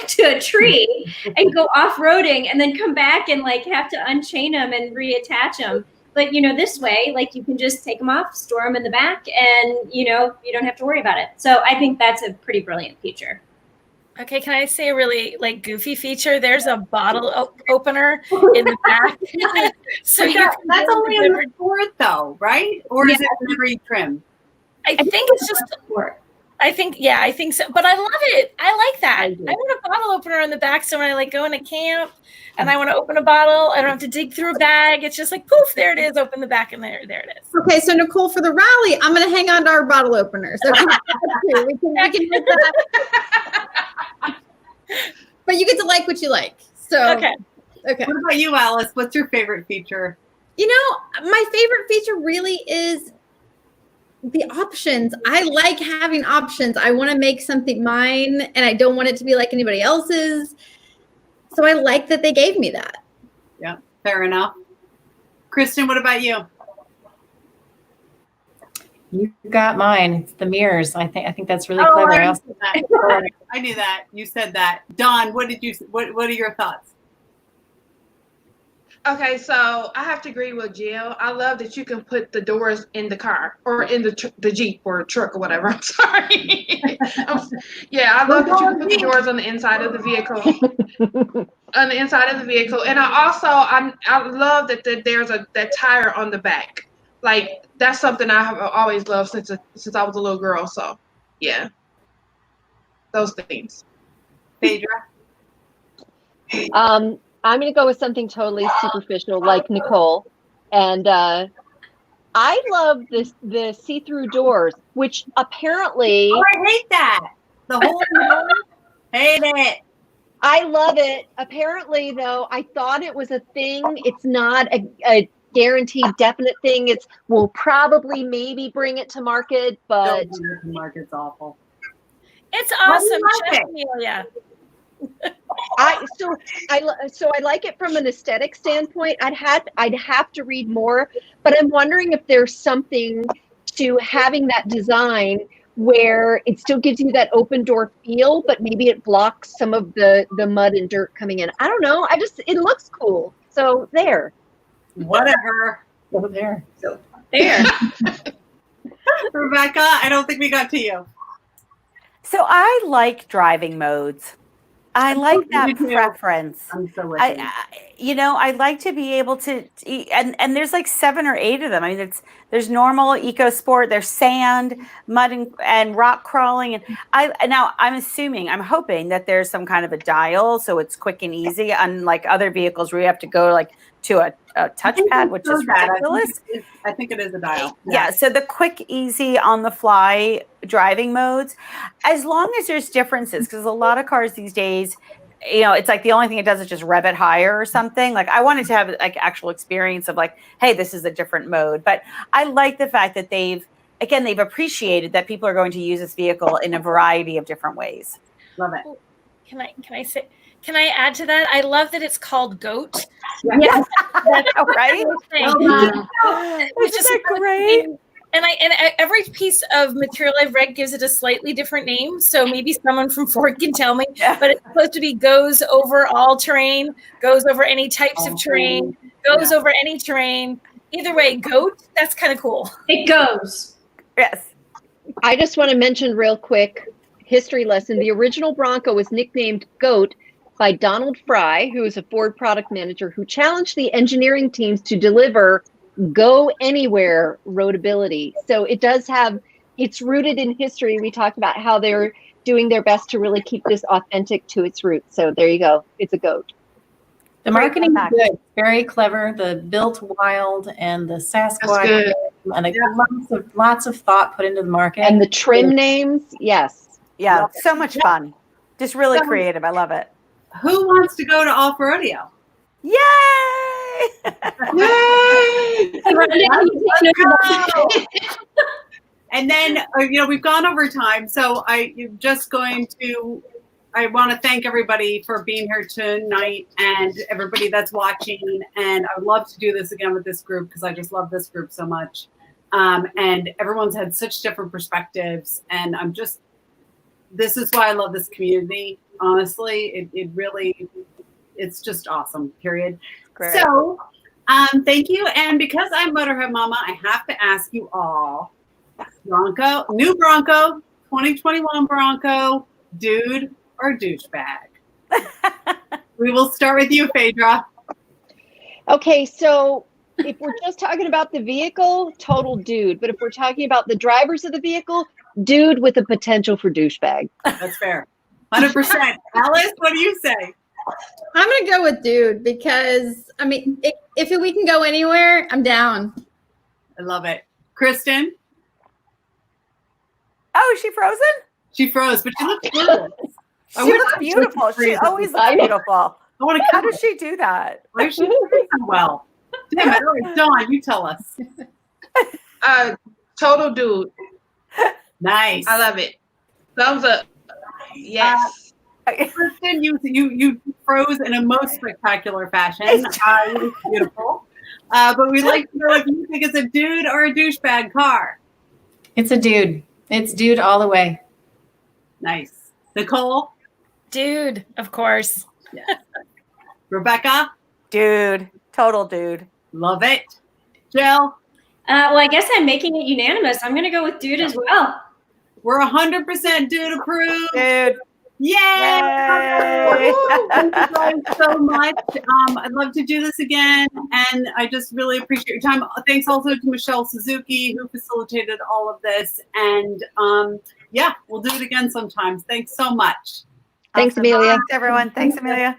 [SPEAKER 8] to a tree and go off-roading, and then come back and have to unchain them and reattach them. But, this way, you can just take them off, store them in the back, and, you don't have to worry about it. So I think that's a pretty brilliant feature.
[SPEAKER 4] Okay, can I say a really goofy feature? There's a bottle opener in the back. So
[SPEAKER 2] that's only in the Ford, though, right? Or is it in every trim?
[SPEAKER 4] I think it's just I think so. But I love it. I like that. I want a bottle opener on the back, so when I go into camp and I want to open a bottle, I don't have to dig through a bag. It's just poof, there it is. Open the back, and there it is.
[SPEAKER 3] Okay, so Nicole, for the rally, I'm going to hang on to our bottle openers. Okay? we can do that. But you get to like what you like. So
[SPEAKER 4] okay.
[SPEAKER 2] What about you, Alice? What's your favorite feature?
[SPEAKER 3] My favorite feature really is the options. I like having options. I want to make something mine and I don't want it to be like anybody else's. So I like that they gave me that.
[SPEAKER 2] Yeah, fair enough. Kristin, what about you?
[SPEAKER 6] You got mine. It's the mirrors. I think that's really clever.
[SPEAKER 2] I knew that. You said that. Dawn, what are your thoughts?
[SPEAKER 5] Okay, so I have to agree with Jill. I love that you can put the doors in the car or in the Jeep or truck or whatever. I'm sorry. I love that you can put the doors on the inside of the vehicle. On the inside of the vehicle, and I love that there's that tire on the back. Like that's something I have always loved since I was a little girl. So yeah, those things.
[SPEAKER 2] Phaedra.
[SPEAKER 7] I'm going to go with something totally superficial like Nicole. And I love the see-through doors, which apparently...
[SPEAKER 2] Oh, I hate that. The whole door. Hate it.
[SPEAKER 7] I love it. Apparently, though, I thought it was a thing. It's not a guaranteed definite thing. We'll probably maybe bring it to market, but...
[SPEAKER 2] The market's awful.
[SPEAKER 4] It's awesome, Amelia.
[SPEAKER 7] So I like it from an aesthetic standpoint. I'd have to read more, but I'm wondering if there's something to having that design where it still gives you that open door feel, but maybe it blocks some of the mud and dirt coming in. I don't know. It looks cool. So there.
[SPEAKER 2] Whatever.
[SPEAKER 6] Over there.
[SPEAKER 7] So
[SPEAKER 4] there.
[SPEAKER 2] Rebecca, I don't think we got to you.
[SPEAKER 1] So I like driving modes. I like that preference.
[SPEAKER 2] I'm so with
[SPEAKER 1] I like to be able to, and there's like 7 or 8 of them. I mean, there's normal, eco sport, there's sand, mud, and rock crawling. And I'm hoping that there's some kind of a dial, so it's quick and easy, unlike other vehicles where you have to go like to a touchpad, which is ridiculous.
[SPEAKER 2] I think it is a dial.
[SPEAKER 1] Yeah. So the quick, easy, on the fly driving modes, as long as there's differences, because a lot of cars these days, it's like the only thing it does is just rev it higher or something. Like I wanted to have like actual experience of like, hey, this is a different mode. But I like the fact that they've appreciated that people are going to use this vehicle in a variety of different ways.
[SPEAKER 2] Love it.
[SPEAKER 4] Can I add to that? I love that it's called GOAT.
[SPEAKER 1] Yes, right?
[SPEAKER 4] Which is great. And every piece of material I've read gives it a slightly different name. So maybe someone from Ford can tell me. But it's supposed to be goes over all terrain, goes over any types of terrain, goes over any terrain. Either way, GOAT. That's kind of cool.
[SPEAKER 8] It goes.
[SPEAKER 1] Yes.
[SPEAKER 7] I just want to mention real quick, history lesson. The original Bronco was nicknamed GOAT by Donald Fry, who is a Ford product manager who challenged the engineering teams to deliver go anywhere roadability. So it's rooted in history. We talked about how they're doing their best to really keep this authentic to its roots. So there you go. It's a GOAT.
[SPEAKER 6] The marketing is good. Very clever. The Built Wild and the Sasquatch and lots of thought put into the market.
[SPEAKER 7] And the trim names, yes.
[SPEAKER 1] Yeah, so much fun. Just really creative. I love it.
[SPEAKER 2] Who wants to go to off-rodeo?
[SPEAKER 1] Yay!
[SPEAKER 2] Yay! And then, we've gone over time, so I want to thank everybody for being here tonight and everybody that's watching. And I would love to do this again with this group because I just love this group so much. And everyone's had such different perspectives. And this is why I love this community. Honestly, it really, it's just awesome, period.
[SPEAKER 1] Great.
[SPEAKER 2] So thank you. And because I'm Motorhead Mama, I have to ask you all, new Bronco, 2021 Bronco, dude or douchebag? We will start with you, Phaedra.
[SPEAKER 7] Okay, so if we're just talking about the vehicle, total dude. But if we're talking about the drivers of the vehicle, dude with a potential for douchebag.
[SPEAKER 2] That's fair. 100%. Alice, what do you say?
[SPEAKER 3] I'm going to go with dude because, if we can go anywhere, I'm down.
[SPEAKER 2] I love it. Kristin?
[SPEAKER 1] Oh, is she frozen?
[SPEAKER 2] She froze, but she looks good.
[SPEAKER 1] She looks beautiful. She always looks beautiful. How does she do that?
[SPEAKER 2] Why is she doing so well? Damn it. All right, Dawn, you tell us.
[SPEAKER 5] Total dude.
[SPEAKER 2] Nice.
[SPEAKER 5] I love it. Thumbs up. Yes.
[SPEAKER 2] Kristin, you froze in a most spectacular fashion. It was beautiful. But we'd like to know if you think it's a dude or a douchebag car.
[SPEAKER 6] It's a dude. It's dude all the way.
[SPEAKER 2] Nice. Nicole?
[SPEAKER 4] Dude, of course.
[SPEAKER 2] Rebecca?
[SPEAKER 1] Dude. Total dude.
[SPEAKER 2] Love it. Jill?
[SPEAKER 8] Well, I guess I'm making it unanimous. I'm going to go with dude as well.
[SPEAKER 2] We're 100% dude approved.
[SPEAKER 1] Dude.
[SPEAKER 2] Yay!
[SPEAKER 1] Yay!
[SPEAKER 2] Thank you guys so much. I'd love to do this again, and I just really appreciate your time. Thanks also to Michelle Suzuki, who facilitated all of this. And yeah, we'll do it again sometimes. Thanks so much.
[SPEAKER 7] Thanks,
[SPEAKER 1] Awesome.
[SPEAKER 7] Amelia.
[SPEAKER 1] Thanks, everyone. Thanks, Amelia.